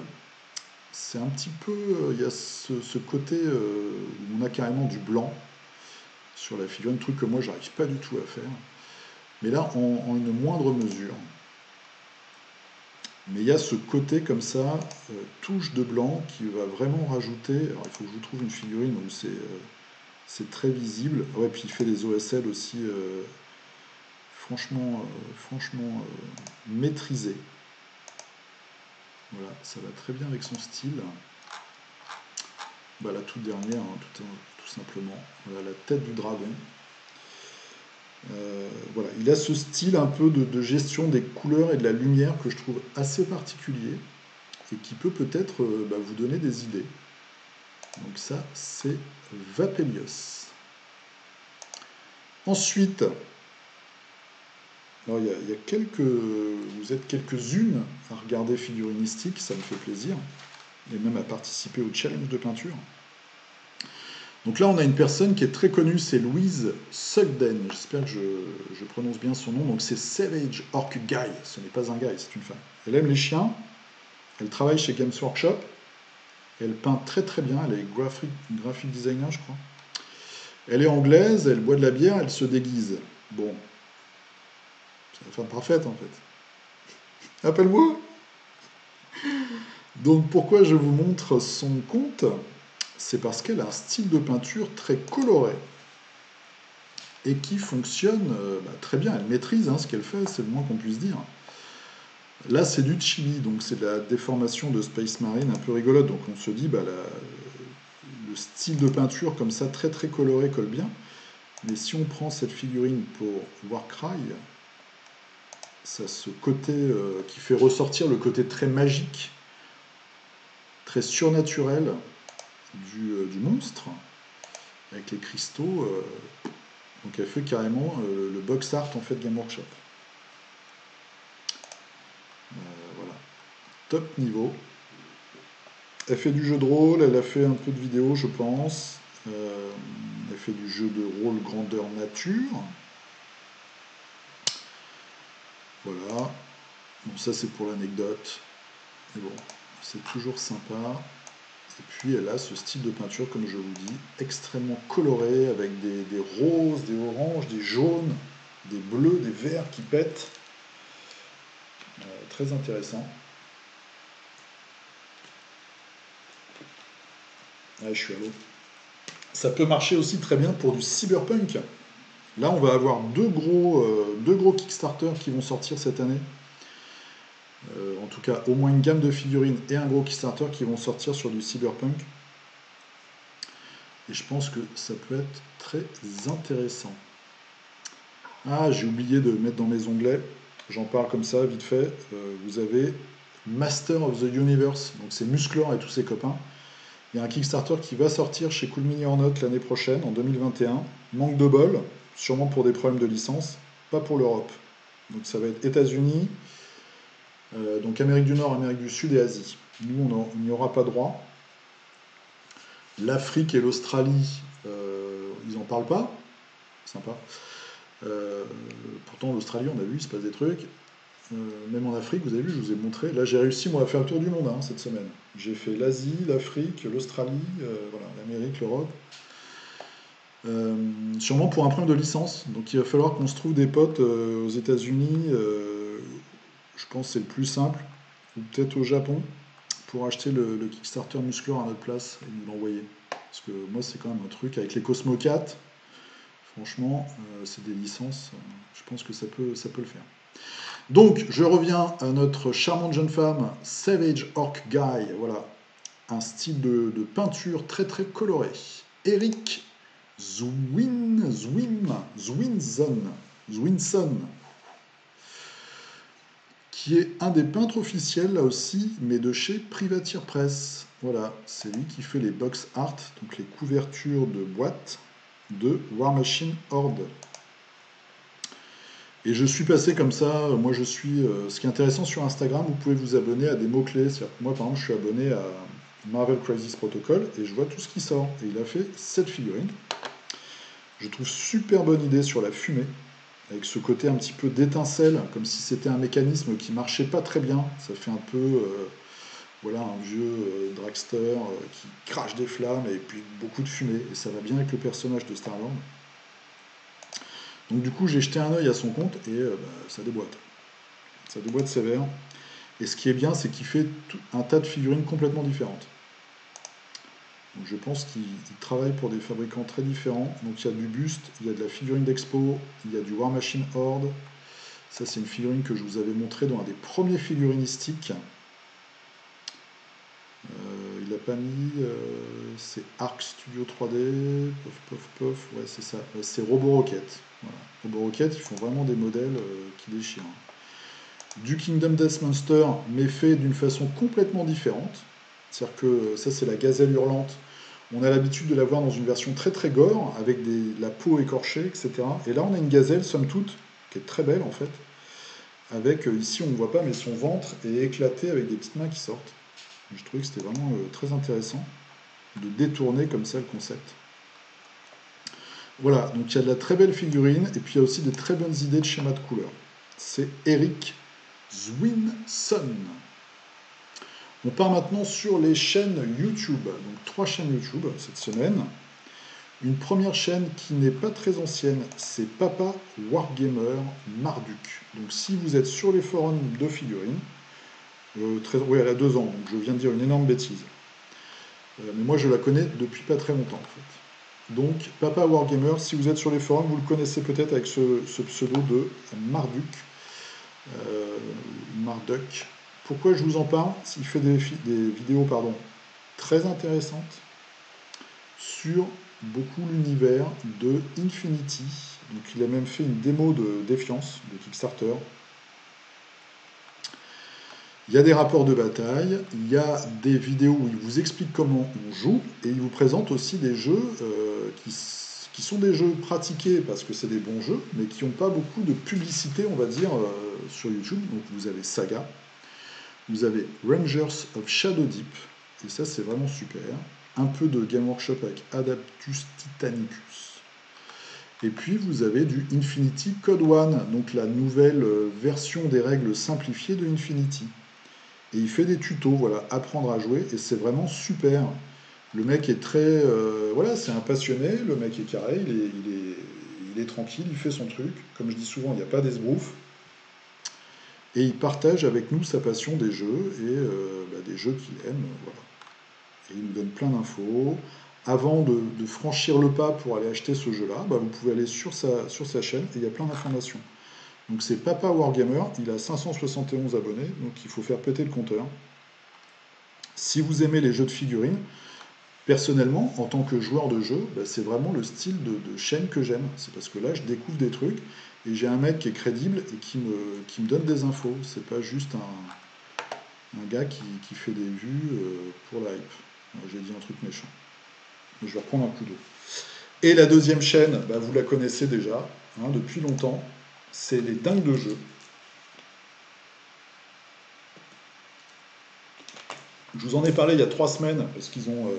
A: C'est un petit peu, il y a ce côté où on a carrément du blanc sur la figurine, truc que moi j'arrive pas du tout à faire. Mais là, en une moindre mesure. Mais il y a ce côté comme ça, touche de blanc, qui va vraiment rajouter. Alors il faut que je vous trouve une figurine où c'est très visible. Ouais, puis il fait des OSL aussi, franchement maîtrisé. Voilà, ça va très bien avec son style. Bah, la toute dernière, hein, tout simplement. Voilà, la tête du dragon. Voilà, il a ce style un peu de gestion des couleurs et de la lumière que je trouve assez particulier et qui peut peut-être bah, vous donner des idées. Donc ça, c'est Vapelios. Ensuite, alors il y a quelques, vous êtes quelques-unes à regarder Figurinistique, ça me fait plaisir, et même à participer au challenge de peinture. Donc là, on a une personne qui est très connue, c'est Louise Sugden. J'espère que je prononce bien son nom. Donc c'est Savage Orc Guy. Ce n'est pas un guy, c'est une femme. Elle aime les chiens. Elle travaille chez Games Workshop. Elle peint très très bien. Elle est graphic designer, je crois. Elle est anglaise. Elle boit de la bière. Elle se déguise. Bon, c'est la femme parfaite en fait. Appelle-moi. Donc pourquoi je vous montre son compte? C'est parce qu'elle a un style de peinture très coloré et qui fonctionne bah, très bien. Elle maîtrise hein, ce qu'elle fait, c'est le moins qu'on puisse dire. Là, c'est du chibi, donc c'est de la déformation de Space Marine un peu rigolote. Donc on se dit, bah, le style de peinture comme ça, très très coloré, colle bien. Mais si on prend cette figurine pour Warcry, ça a ce côté qui fait ressortir le côté très magique, très surnaturel du monstre, avec les cristaux. Donc elle fait carrément le box art en fait Game Workshop. Voilà, top niveau. Elle fait du jeu de rôle, elle a fait un peu de vidéo je pense. Elle fait du jeu de rôle grandeur nature. Voilà. Bon ça c'est pour l'anecdote. Mais bon, c'est toujours sympa. Et puis elle a ce style de peinture, comme je vous dis, extrêmement coloré, avec des roses, des oranges, des jaunes, des bleus, des verts qui pètent. Très intéressant. Ouais, je suis à l'eau. Ça peut marcher aussi très bien pour du cyberpunk. Là, on va avoir deux gros Kickstarter qui vont sortir cette année. En tout cas, au moins une gamme de figurines et un gros Kickstarter qui vont sortir sur du cyberpunk. Et je pense que ça peut être très intéressant. Ah, j'ai oublié de mettre dans mes onglets. J'en parle comme ça, vite fait. Vous avez Master of the Universe. Donc c'est Musclor et tous ses copains. Il y a un Kickstarter qui va sortir chez Cool Mini or Not l'année prochaine, en 2021. Manque de bol, sûrement pour des problèmes de licence, pas pour l'Europe. Donc ça va être États-Unis, donc Amérique du Nord, Amérique du Sud et Asie. Nous, on n'y aura pas droit. L'Afrique et l'Australie, ils n'en parlent pas. Sympa. Pourtant, l'Australie, on a vu, il se passe des trucs. Même en Afrique, vous avez vu, je vous ai montré. Là, j'ai réussi, moi, à faire le tour du monde hein, cette semaine. J'ai fait l'Asie, l'Afrique, l'Australie, voilà, l'Amérique, l'Europe. Sûrement pour un problème de licence. Donc, il va falloir qu'on se trouve des potes aux États-Unis. Je pense que c'est le plus simple. Ou peut-être au Japon pour acheter le Kickstarter Musclor à notre place et nous l'envoyer. Parce que moi, c'est quand même un truc avec les Cosmo 4. Franchement, c'est des licences. Je pense que ça peut le faire. Donc, je reviens à notre charmante jeune femme, Savage Orc Guy. Voilà. un style de peinture très très coloré. Eric Zwinson, qui est un des peintres officiels là aussi, mais de chez Privateer Press. Voilà, c'est lui qui fait les box art, donc les couvertures de boîtes de War Machine Horde. Et je suis passé comme ça, moi je suis... ce qui est intéressant sur Instagram, vous pouvez vous abonner à des mots-clés. Moi par exemple je suis abonné à Marvel Crisis Protocol et je vois tout ce qui sort. Et il a fait cette figurine. Je trouve super bonne idée sur la fumée, avec ce côté un petit peu d'étincelle, comme si c'était un mécanisme qui marchait pas très bien. Ça fait un peu voilà, un vieux dragster qui crache des flammes et puis beaucoup de fumée. Et ça va bien avec le personnage de Star-Lord. Donc du coup, j'ai jeté un œil à son compte et ça déboîte. Ça déboîte sévère. Et ce qui est bien, c'est qu'il fait un tas de figurines complètement différentes. Donc je pense qu'il travaille pour des fabricants très différents. Donc il y a du buste, il y a de la figurine d'expo, il y a du War Machine Horde. Ça, c'est une figurine que je vous avais montré dans un des premiers figurinistiques. Il n'a pas mis... c'est Arc Studio 3D. Pof. Ouais, c'est ça. C'est Roborocket. Voilà. Roborocket, ils font vraiment des modèles qui déchirent. Du Kingdom Death Monster, mais fait d'une façon complètement différente. C'est-à-dire que ça, c'est la gazelle hurlante. On a l'habitude de la voir dans une version très très gore, avec la peau écorchée, etc. Et là, on a une gazelle, somme toute, qui est très belle en fait. Avec, ici, on ne voit pas, mais son ventre est éclaté avec des petites mains qui sortent. Je trouvais que c'était vraiment très intéressant de détourner comme ça le concept. Voilà, donc il y a de la très belle figurine, et puis il y a aussi des très bonnes idées de schéma de couleurs. C'est Eric Zwinson. On part maintenant sur les chaînes YouTube. Donc 3 chaînes YouTube cette semaine. Une première chaîne qui n'est pas très ancienne, c'est Papa Wargamer Marduk. Donc si vous êtes sur les forums de figurines, oui, elle a 2 ans, donc je viens de dire une énorme bêtise. Mais moi je la connais depuis pas très longtemps en fait. Donc Papa Wargamer, si vous êtes sur les forums, vous le connaissez peut-être avec ce pseudo de Marduk. Marduk. Pourquoi je vous en parle? Il fait des vidéos très intéressantes sur beaucoup l'univers de Infinity. Donc il a même fait une démo de Défiance de Kickstarter. Il y a des rapports de bataille, il y a des vidéos où il vous explique comment on joue, et il vous présente aussi des jeux qui sont des jeux pratiqués parce que c'est des bons jeux, mais qui n'ont pas beaucoup de publicité, on va dire, sur YouTube. Donc vous avez Saga, vous avez Rangers of Shadow Deep, et ça c'est vraiment super. Un peu de Game Workshop avec Adeptus Titanicus. Et puis vous avez du Infinity Code One, donc la nouvelle version des règles simplifiées de Infinity. Et il fait des tutos, voilà, apprendre à jouer, et c'est vraiment super. Le mec est très... voilà, c'est un passionné, le mec est carré, il est tranquille, il fait son truc. Comme je dis souvent, il n'y a pas d'esbrouf. Et il partage avec nous sa passion des jeux, et des jeux qu'il aime, voilà. Et il nous donne plein d'infos. Avant de franchir le pas pour aller acheter ce jeu-là, vous pouvez aller sur sa chaîne, et il y a plein d'informations. Donc c'est Papa Wargamer, il a 571 abonnés, donc il faut faire péter le compteur. Si vous aimez les jeux de figurines, personnellement, en tant que joueur de jeu, c'est vraiment le style de chaîne que j'aime. C'est parce que là, je découvre des trucs, et j'ai un mec qui est crédible et qui me donne des infos. C'est pas juste un gars qui fait des vues pour la hype. J'ai dit un truc méchant. Mais je vais reprendre un coup d'eau. Et la deuxième chaîne, vous la connaissez déjà, depuis longtemps, c'est les dingues de jeu. Je vous en ai parlé il y a 3 semaines, parce qu'ils ont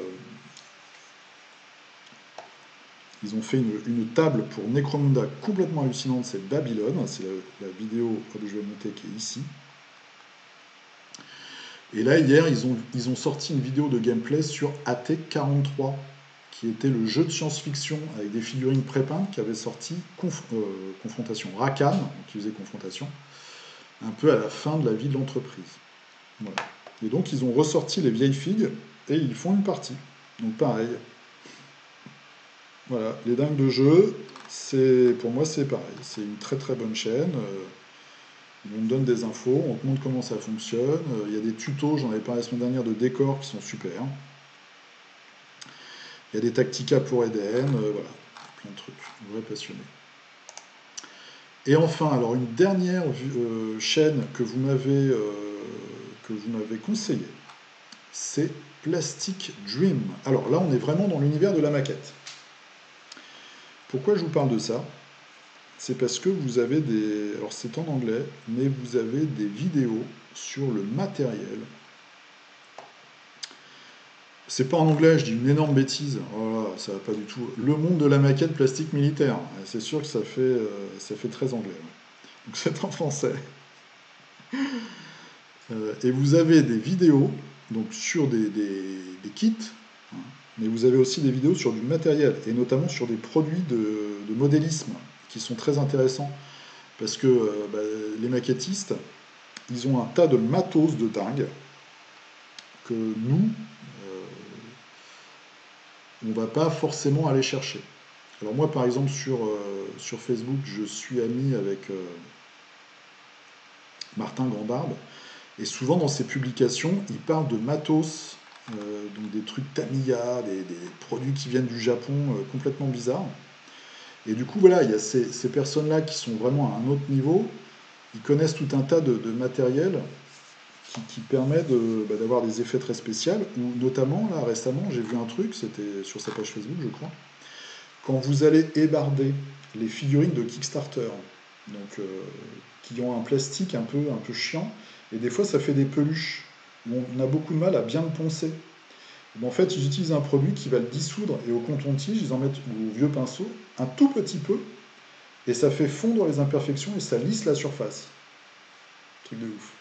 A: fait une table pour Necromunda complètement hallucinante, c'est Babylone, c'est la vidéo que je vais monter qui est ici. Et là, hier, ils ont sorti une vidéo de gameplay sur AT-43, qui était le jeu de science-fiction avec des figurines prépeintes qui avait sorti Confrontation Rackham, qui faisait Confrontation, un peu à la fin de la vie de l'entreprise. Voilà. Et donc, ils ont ressorti les vieilles figues et ils font une partie. Donc, pareil. Voilà, les dingues de jeu, pour moi, c'est pareil. C'est une très très bonne chaîne. On te donne des infos, on te montre comment ça fonctionne. Il y a des tutos, j'en avais parlé la semaine dernière, de décors qui sont super. Il y a des tacticas pour EDN, voilà, plein de trucs. Vrai passionné. Et enfin, alors une dernière chaîne que vous m'avez conseillée, c'est Plastic Dream. Alors là, on est vraiment dans l'univers de la maquette. Pourquoi je vous parle de ça? C'est parce que vous avez des... Alors c'est en anglais, mais vous avez des vidéos sur le matériel. C'est pas en anglais, je dis une énorme bêtise. Voilà, ça va pas du tout. Le monde de la maquette plastique militaire. C'est sûr que ça fait très anglais. Ouais. Donc c'est en français. Et vous avez des vidéos donc sur des kits, hein, mais vous avez aussi des vidéos sur du matériel, et notamment sur des produits de modélisme, qui sont très intéressants, parce que bah, les maquettistes, ils ont un tas de matos de dingue, que nous, on va pas forcément aller chercher. Alors moi, par exemple, sur Facebook, je suis ami avec Martin Grandbarbe, et souvent dans ses publications, il parle de matos, donc des trucs Tamiya, des produits qui viennent du Japon complètement bizarres. Et du coup, voilà, il y a ces personnes-là qui sont vraiment à un autre niveau. Ils connaissent tout un tas de matériel qui permet d'avoir des effets très spéciaux. Ou notamment, là, récemment, j'ai vu un truc, c'était sur sa page Facebook, je crois. Quand vous allez ébarder les figurines de Kickstarter, donc, qui ont un plastique un peu chiant, et des fois ça fait des peluches, où on a beaucoup de mal à bien le poncer. En fait, ils utilisent un produit qui va le dissoudre, et au coton-tige, ils en mettent, ou au vieux pinceau, un tout petit peu, et ça fait fondre les imperfections, et ça lisse la surface. Truc de ouf.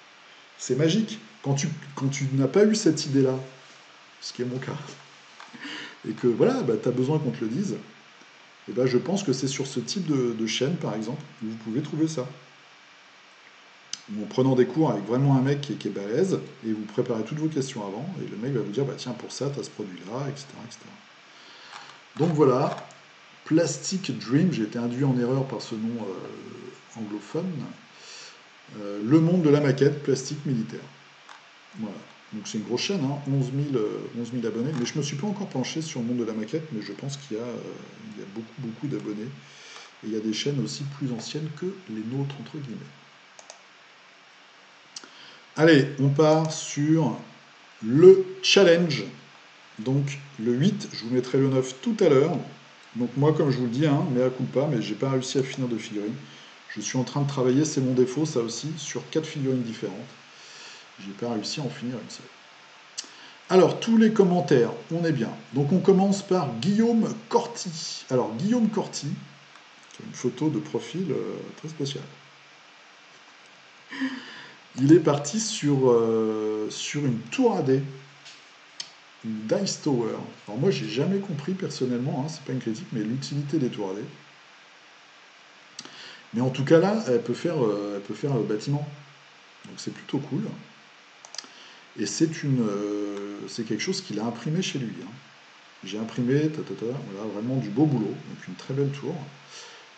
A: C'est magique. Quand tu n'as pas eu cette idée-là, ce qui est mon cas, et que voilà, bah, tu as besoin qu'on te le dise, et ben, je pense que c'est sur ce type de chaîne, par exemple, que vous pouvez trouver ça. En prenant des cours avec vraiment un mec qui est balèze, et vous préparez toutes vos questions avant, et le mec va vous dire, bah tiens, pour ça, tu as ce produit-là, etc., etc. Donc voilà, Plastic Dream, j'ai été induit en erreur par ce nom anglophone, le monde de la maquette plastique militaire. Voilà. Donc c'est une grosse chaîne, hein, 11 000 abonnés, mais je ne me suis pas encore penché sur le monde de la maquette, mais je pense il y a beaucoup, beaucoup d'abonnés. Et il y a des chaînes aussi plus anciennes que les nôtres, entre guillemets. Allez, on part sur le challenge. Donc le 8, je vous mettrai le 9 tout à l'heure. Donc moi, comme je vous le dis, hein, mea culpa, mais j'ai pas réussi à finir de figurines. Je suis en train de travailler, c'est mon défaut, ça aussi, sur 4 figurines différentes. J'ai pas réussi à en finir une seule. Alors, tous les commentaires, on est bien. Donc on commence par Guillaume Corti. Alors, Guillaume Corti, qui a une photo de profil très spéciale. Il est parti sur une tour AD, une Dice Tower. Alors moi, j'ai jamais compris personnellement, hein, c'est pas une critique, mais l'utilité des tours AD. Mais en tout cas là, elle peut faire bâtiment. Donc c'est plutôt cool. Et c'est quelque chose qu'il a imprimé chez lui, hein. J'ai imprimé, voilà, vraiment du beau boulot, donc une très belle tour.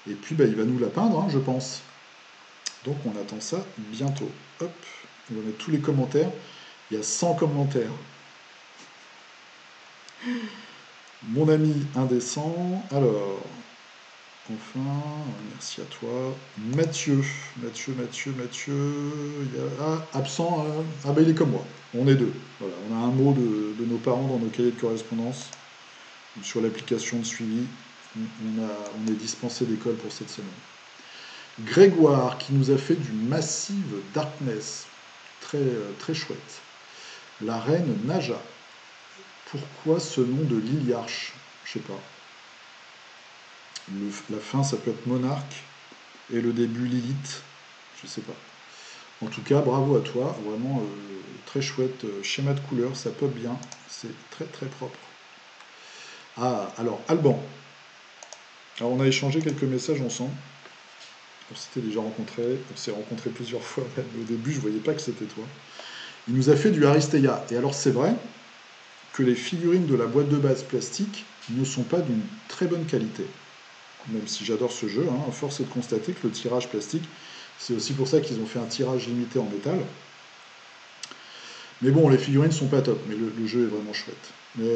A: Et puis bah, il va nous la peindre, hein, je pense. Donc on attend ça bientôt. Hop, on va mettre tous les commentaires. Il y a 100 commentaires. Mon ami indécent. Alors, enfin, merci à toi. Mathieu. Il y a, absent. Ah ben il est comme moi. On est deux. Voilà, on a un mot de nos parents dans nos cahiers de correspondance. Sur l'application de suivi. On est dispensé d'école pour cette semaine. Grégoire qui nous a fait du Massive Darkness. Très, très chouette. La reine Naja. Pourquoi ce nom de Liliarche? Je sais pas. La fin, ça peut être Monarque. Et le début, Lilith. Je sais pas. En tout cas, bravo à toi. Vraiment très chouette schéma de couleur. Ça pop bien. C'est très très propre. Ah, alors, Alban. Alors, on a échangé quelques messages ensemble. On s'était déjà rencontrés. On s'est rencontrés plusieurs fois. Au début, je voyais pas que c'était toi. Il nous a fait du Aristeia. Et alors, c'est vrai que les figurines de la boîte de base plastique ne sont pas d'une très bonne qualité. Même si j'adore ce jeu, hein, force est de constater que le tirage plastique C'est aussi pour ça qu'ils ont fait un tirage limité en métal. Mais bon, les figurines sont pas top, mais le jeu est vraiment chouette. Mais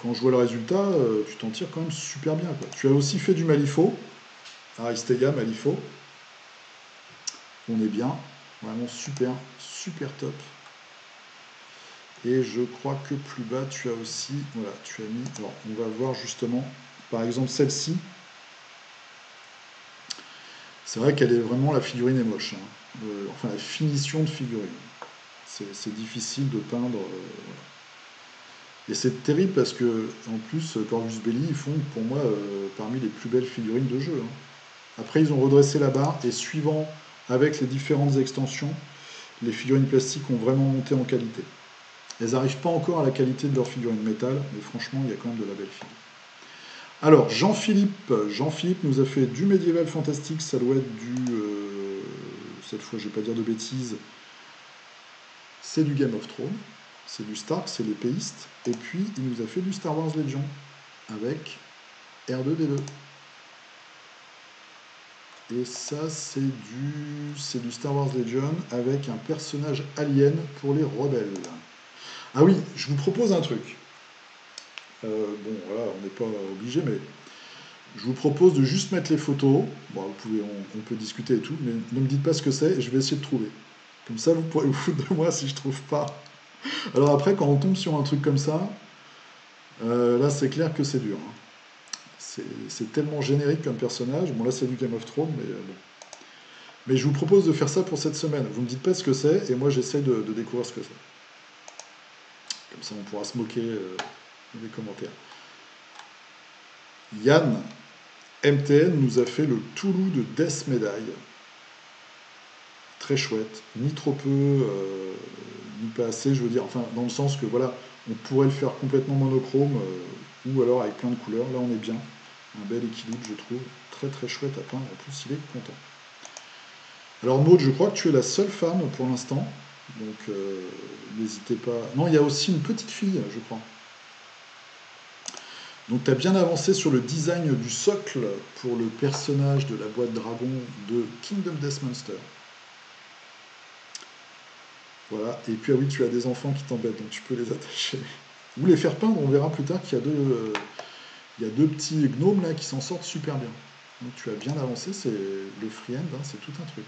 A: quand je vois le résultat, tu t'en tires quand même super bien, quoi. Tu as aussi fait du Malifaux, Aristega, Malifaux. On est bien, vraiment super, super top. Et je crois que plus bas, tu as aussi, voilà, tu as mis, alors on va voir justement, par exemple celle-ci. C'est vrai qu'elle est vraiment, la figurine est moche, hein. Enfin, la finition de figurine. C'est difficile de peindre. Voilà. Et c'est terrible parce que, en plus, Corvus Belli, ils font pour moi parmi les plus belles figurines de jeu, hein. Après, ils ont redressé la barre et suivant avec les différentes extensions, les figurines plastiques ont vraiment monté en qualité. Elles n'arrivent pas encore à la qualité de leurs figurines métal, mais franchement, il y a quand même de la belle figure. Alors, Jean-Philippe nous a fait du médiéval fantastique, ça doit être du... cette fois, je ne vais pas dire de bêtises, c'est du Game of Thrones, c'est du Stark, c'est l'épéiste, et puis il nous a fait du Star Wars Legion, avec R2-D2. Et ça, c'est du Star Wars Legion, avec un personnage alien pour les rebelles. Ah oui, je vous propose un truc. Bon, voilà, on n'est pas obligé, mais je vous propose de juste mettre les photos. Bon, on peut discuter et tout, mais ne me dites pas ce que c'est et je vais essayer de trouver. Comme ça, vous pourrez vous foutre de moi si je trouve pas. Alors après, quand on tombe sur un truc comme ça, là, c'est clair que c'est dur, hein. C'est tellement générique comme personnage. Bon, là, c'est du Game of Thrones, mais bon. Mais je vous propose de faire ça pour cette semaine. Vous me dites pas ce que c'est et moi, j'essaie de découvrir ce que c'est. Comme ça, on pourra se moquer dans les commentaires. Yann, MTN nous a fait le Toulouse de Death Medaille. Très chouette. Ni trop peu, ni pas assez, je veux dire. Enfin, dans le sens que voilà, on pourrait le faire complètement monochrome ou alors avec plein de couleurs. Là, on est bien. Un bel équilibre, je trouve. Très très chouette à peindre. En plus, il est content. Alors, Maud, je crois que tu es la seule femme pour l'instant. Donc, n'hésitez pas. Non, il y a aussi une petite fille, je crois. Donc tu as bien avancé sur le design du socle pour le personnage de la boîte dragon de Kingdom Death Monster. Voilà, et puis ah oui, tu as des enfants qui t'embêtent, donc tu peux les attacher. Ou les faire peindre, on verra plus tard qu'il y a il y a deux petits gnomes là qui s'en sortent super bien. Donc tu as bien avancé, c'est le free-end, hein, c'est tout un truc.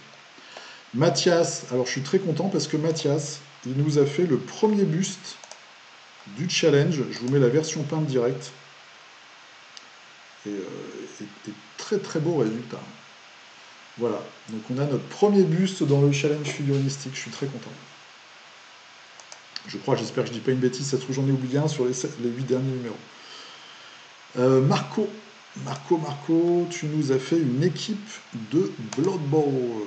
A: Mathias, alors je suis très content parce que Mathias, il nous a fait le premier buste du challenge. Je vous mets la version peinte directe. Et très très beau résultat. Voilà, donc on a notre premier buste dans le challenge figurinistique, je suis très content. Je crois, j'espère que je dis pas une bêtise, ça se trouve j'en ai oublié un sur les 8 derniers numéros. Marco, tu nous as fait une équipe de Blood Bowl,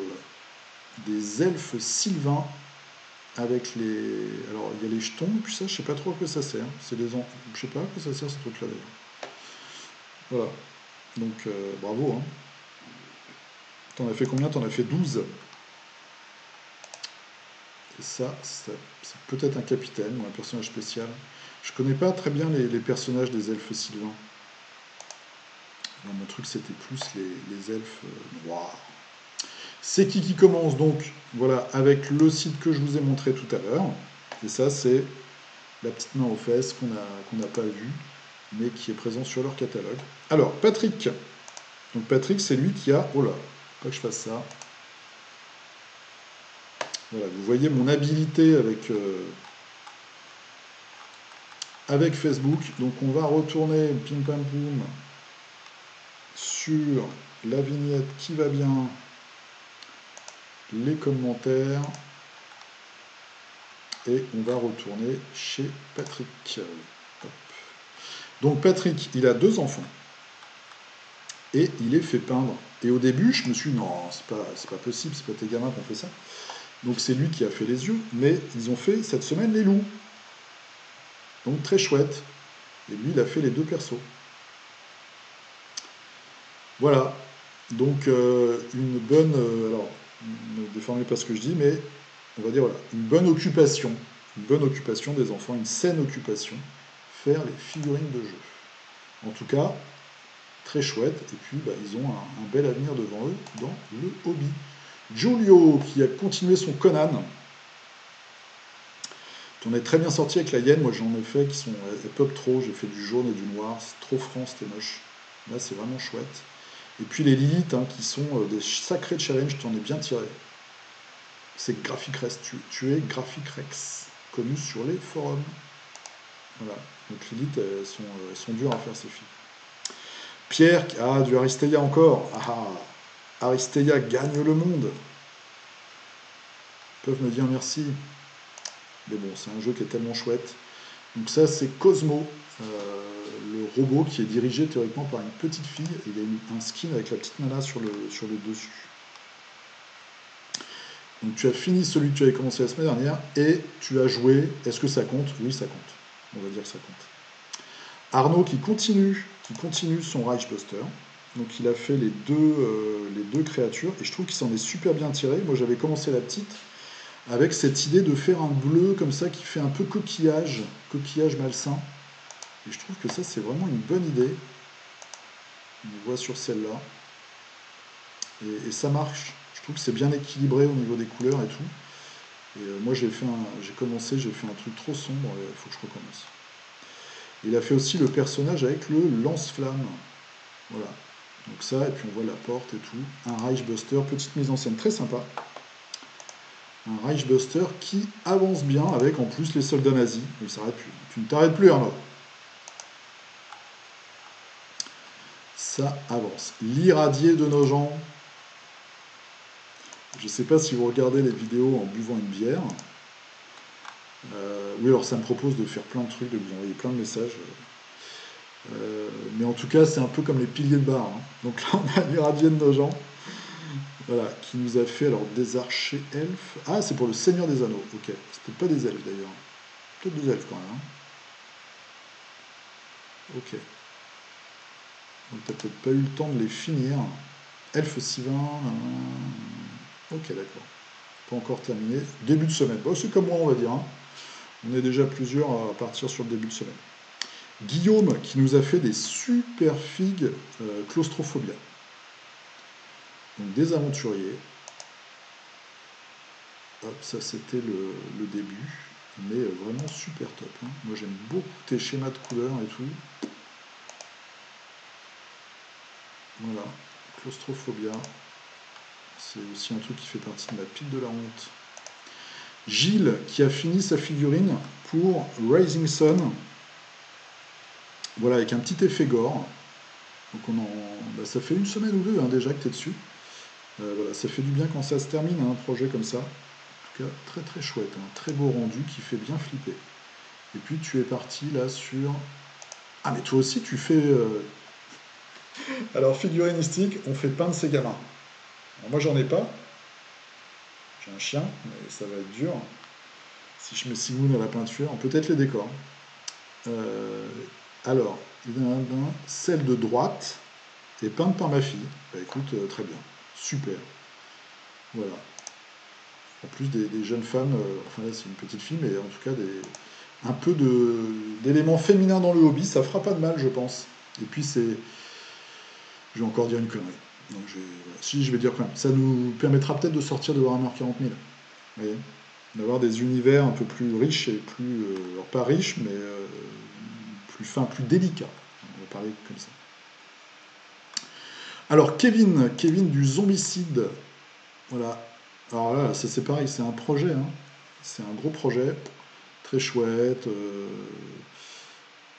A: des elfes sylvains, avec les... Alors il y a les jetons, puis ça je sais pas trop à quoi ça sert, c'est des... Je sais pas à quoi ça sert ce truc là d'ailleurs. Voilà, donc bravo, hein. T'en as fait combien? T'en as fait 12. Et ça c'est peut-être un capitaine ou un personnage spécial. Je connais pas très bien les personnages des elfes sylvains. Non, mon truc c'était plus les elfes noirs. C'est qui commence donc? Voilà, avec le site que je vous ai montré tout à l'heure. Et ça c'est la petite main aux fesses qu'on n'a pas vue, mais qui est présent sur leur catalogue. Alors, Patrick. Donc Patrick, c'est lui qui a... Oh là, pas que je fasse ça. Voilà, vous voyez mon habilité avec Facebook. Donc on va retourner pim pam poum sur la vignette qui va bien, les commentaires, et on va retourner chez Patrick. Hop. Donc Patrick, il a 2 enfants et il est fait peindre. Et au début, je me suis dit, non, c'est pas possible, c'est pas tes gamins qui ont fait ça. Donc c'est lui qui a fait les yeux, mais ils ont fait cette semaine les loups. Donc très chouette. Et lui, il a fait les 2 persos. Voilà. Donc une bonne... alors, ne déformez pas ce que je dis, mais on va dire voilà, une bonne occupation. Une bonne occupation des enfants, une saine occupation. Faire les figurines de jeu. En tout cas, très chouette. Et puis, bah, ils ont un bel avenir devant eux dans le hobby. Giulio qui a continué son Conan. On est très bien sorti avec la hyène. Moi j'en ai fait qui sont. Elles pop trop. J'ai fait du jaune et du noir. C'est trop franc, c'était moche. Là c'est vraiment chouette. Et puis les Lilith hein, qui sont des sacrés challenges. T'en es bien tiré. C'est Graphic Rex. Tu es Graphic Rex. Connu sur les forums. Voilà. Donc Lilith, elles sont dures à faire ces filles. Pierre, ah, du Aristeia encore. Ah, ah, Aristeia gagne le monde. Ils peuvent me dire merci. Mais bon, c'est un jeu qui est tellement chouette. Donc ça, c'est Cosmo, le robot qui est dirigé théoriquement par une petite fille. Et il y a un skin avec la petite nana sur le dessus. Donc tu as fini celui que tu avais commencé la semaine dernière et tu as joué. Est-ce que ça compte? Oui, ça compte. On va dire que ça compte. Arnaud qui continue son Reichbuster. Donc il a fait les deux créatures et je trouve qu'il s'en est super bien tiré. Moi j'avais commencé la petite avec cette idée de faire un bleu comme ça qui fait un peu coquillage malsain. Et je trouve que ça c'est vraiment une bonne idée. On le voit sur celle-là. Et ça marche. Je trouve que c'est bien équilibré au niveau des couleurs et tout. Et moi j'ai fait un truc trop sombre, il faut que je recommence. Il a fait aussi le personnage avec le lance-flamme. Voilà. Donc ça, et puis on voit la porte et tout. Un Reichbuster, petite mise en scène très sympa. Un Reichbuster qui avance bien avec en plus les soldats nazis. Il s'arrête plus. Tu ne t'arrêtes plus Arnaud. Ça avance. L'irradié de nos gens. Je ne sais pas si vous regardez les vidéos en buvant une bière. Oui, alors ça me propose de faire plein de trucs, de vous envoyer plein de messages. Mais en tout cas, c'est un peu comme les piliers de bar. Hein. Donc là, on a l'irradié de nos gens. Voilà, qui nous a fait alors des archers elfes. Ah, c'est pour le Seigneur des Anneaux. Ok, c'est peut-être pas des elfes d'ailleurs. Peut-être des elfes quand même. Hein. Ok. Donc t'as peut-être pas eu le temps de les finir. Elfe Sylvain. Ok, d'accord. Pas encore terminé. Début de semaine. Bon, c'est comme moi, on va dire. Hein. On est déjà plusieurs à partir sur le début de semaine. Guillaume qui nous a fait des super figues claustrophobia. Donc des aventuriers. Hop, ça c'était le début. Mais vraiment super top. Hein. Moi j'aime beaucoup tes schémas de couleurs et tout. Voilà. Claustrophobia. C'est aussi un truc qui fait partie de ma pile de la honte. Gilles qui a fini sa figurine pour Rising Sun. Voilà, avec un petit effet gore. Donc ça fait une semaine ou deux hein, déjà que tu es dessus. Voilà, ça fait du bien quand ça se termine, hein, un projet comme ça. En tout cas, très très chouette, un très beau rendu qui fait bien flipper. Et puis tu es parti là sur... Ah mais toi aussi tu fais... Alors figurinistique, on fait peindre ses gamins. Alors, moi j'en ai pas. J'ai un chien, mais ça va être dur. Si je mets Sigmund à la peinture, peut-être les décors. Alors, il y en a un, celle de droite, est peinte par ma fille. Bah écoute, très bien. Super. Voilà. En plus des jeunes femmes, enfin là c'est une petite fille, mais en tout cas un peu d'éléments féminins dans le hobby, ça fera pas de mal, je pense. Et puis c'est. Je vais encore dire une connerie. Donc si je vais dire quand même. Ça nous permettra peut-être de sortir de Warhammer 40 000. Vous voyez, d'avoir des univers un peu plus riches et plus. Alors pas riches, mais plus fins, plus délicats. On va parler comme ça. Alors Kevin du Zombicide. Voilà. Alors là, ça c'est pareil, c'est un projet. Hein. C'est un gros projet. Très chouette.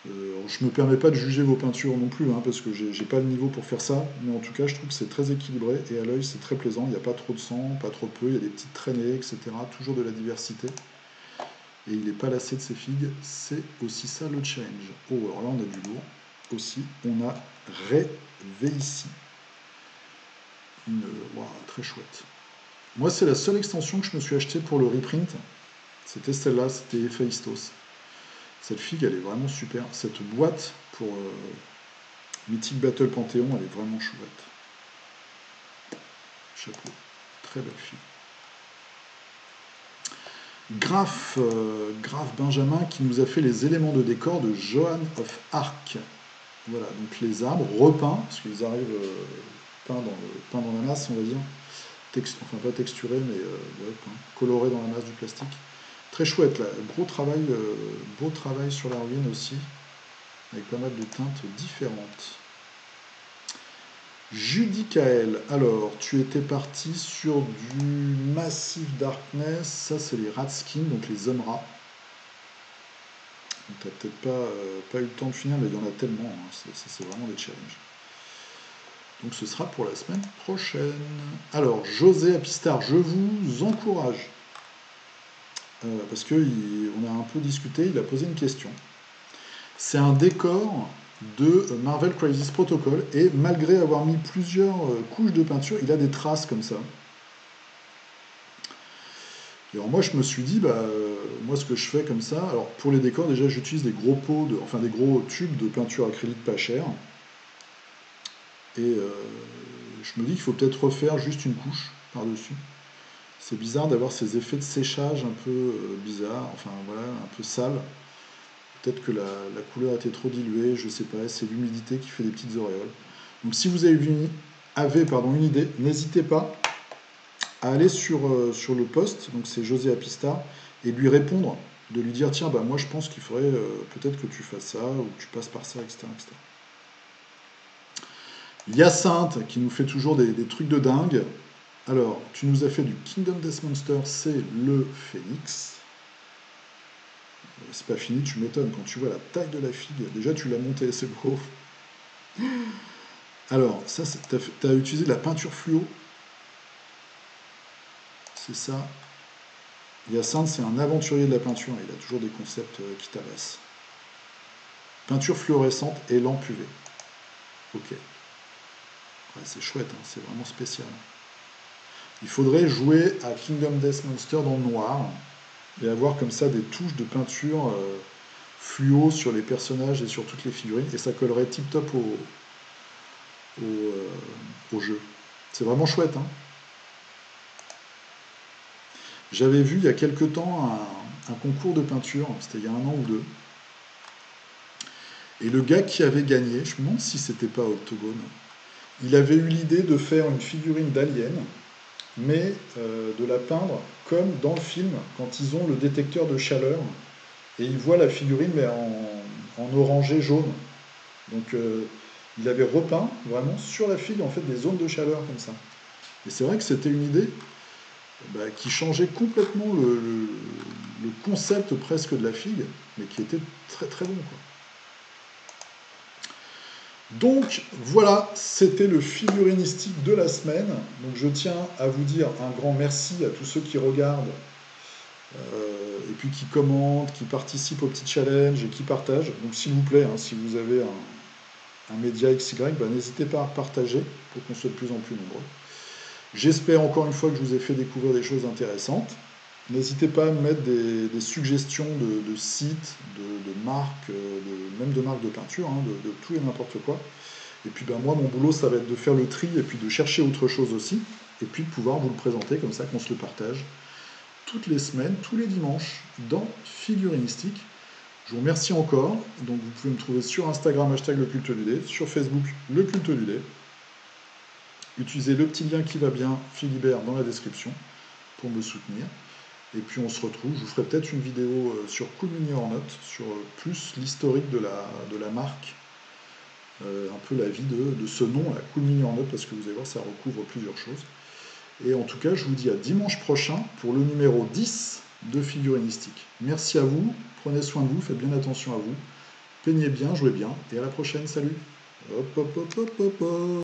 A: Je me permets pas de juger vos peintures non plus, hein, parce que j'ai pas le niveau pour faire ça, mais en tout cas je trouve que c'est très équilibré et à l'œil c'est très plaisant, il n'y a pas trop de sang, pas trop peu, il y a des petites traînées, etc. Toujours de la diversité. Et il n'est pas lassé de ses figues, c'est aussi ça le challenge. Oh alors là on a du lourd. Aussi, on a rêvé ici. Wow, très chouette. Moi c'est la seule extension que je me suis acheté pour le reprint. C'était celle-là, c'était Héphaïstos. Cette figue, elle est vraiment super. Cette boîte pour Mythic Battle Panthéon, elle est vraiment chouette. Chapeau. Très belle figue. Graf Benjamin qui nous a fait les éléments de décor de Joan of Arc. Voilà, donc les arbres repeints, parce qu'ils arrivent peints dans la masse, on va dire, enfin pas texturé, mais ouais, coloré dans la masse du plastique. Très chouette là, beau travail sur la ruine aussi, avec pas mal de teintes différentes. Judicaël, alors tu étais parti sur du Massive Darkness, ça c'est les Ratskin, donc les hommes rats. T'as peut-être pas eu le temps de finir, mais il y en a tellement, hein, c'est vraiment des challenges. Donc ce sera pour la semaine prochaine. Alors, José Apistar, je vous encourage, parce qu'on a un peu discuté, il a posé une question. C'est un décor de Marvel Crisis Protocol, et malgré avoir mis plusieurs couches de peinture, il a des traces comme ça. Et alors moi je me suis dit, moi ce que je fais comme ça, alors pour les décors déjà j'utilise des gros pots, enfin des gros tubes de peinture acrylique pas cher. Et je me dis qu'il faut peut-être refaire juste une couche par-dessus. C'est bizarre d'avoir ces effets de séchage un peu bizarres, enfin voilà, un peu sale. Peut-être que la couleur a été trop diluée, je sais pas, c'est l'humidité qui fait des petites auréoles. Donc si vous avez une idée, n'hésitez pas à aller sur le post, donc c'est José Apista, et lui répondre, de lui dire tiens, moi je pense qu'il faudrait peut-être que tu fasses ça, ou que tu passes par ça, etc. etc. Hyacinthe qui nous fait toujours des trucs de dingue. Alors, tu nous as fait du Kingdom Death Monster, c'est le Phoenix. C'est pas fini, tu m'étonnes, quand tu vois la taille de la figue, déjà tu l'as monté, c'est beau. Alors, ça, tu as utilisé de la peinture fluo. C'est ça. Hyacinthe, c'est un aventurier de la peinture, il a toujours des concepts qui tabassent. Peinture fluorescente et lampe UV. Ok. Ouais, c'est chouette, hein, c'est vraiment spécial. Il faudrait jouer à Kingdom Death Monster dans le noir et avoir comme ça des touches de peinture fluo sur les personnages et sur toutes les figurines, et ça collerait tip top au jeu. C'est vraiment chouette, hein. J'avais vu il y a quelque temps un concours de peinture, c'était il y a 1 an ou 2, et le gars qui avait gagné, je me demande si c'était pas Octogone, il avait eu l'idée de faire une figurine d'Alien, mais de la peindre comme dans le film, quand ils ont le détecteur de chaleur, et ils voient la figurine mais en orangé jaune. Donc il avait repeint vraiment sur la figue en fait des zones de chaleur comme ça. Et c'est vrai que c'était une idée qui changeait complètement le concept presque de la figue, mais qui était très très bon, quoi. Donc voilà, c'était le figurinistique de la semaine. Donc je tiens à vous dire un grand merci à tous ceux qui regardent, et puis qui commentent, qui participent aux petits challenges et qui partagent. Donc s'il vous plaît, hein, si vous avez un média XY, n'hésitez pas à partager pour qu'on soit de plus en plus nombreux. J'espère encore une fois que je vous ai fait découvrir des choses intéressantes. N'hésitez pas à me mettre des suggestions de sites, de marques, même de marques de peinture, hein, de tout et n'importe quoi. Et puis moi, mon boulot, ça va être de faire le tri et puis de chercher autre chose aussi. Et puis de pouvoir vous le présenter comme ça, qu'on se le partage toutes les semaines, tous les dimanches, dans Figurinistique. Je vous remercie encore. Donc vous pouvez me trouver sur Instagram, #le culte du dé, sur Facebook, le culte du dé. Utilisez le petit lien qui va bien, Philibert, dans la description, pour me soutenir. Et puis on se retrouve, je vous ferai peut-être une vidéo sur Cool Mini or Not, sur plus l'historique de la marque, un peu la vie de ce nom, la Cool Mini or Not, parce que vous allez voir, ça recouvre plusieurs choses. Et en tout cas, je vous dis à dimanche prochain pour le numéro 10 de Figurinistique. Merci à vous, prenez soin de vous, faites bien attention à vous, peignez bien, jouez bien, et à la prochaine, salut. Hop, hop, hop, hop, hop, hop.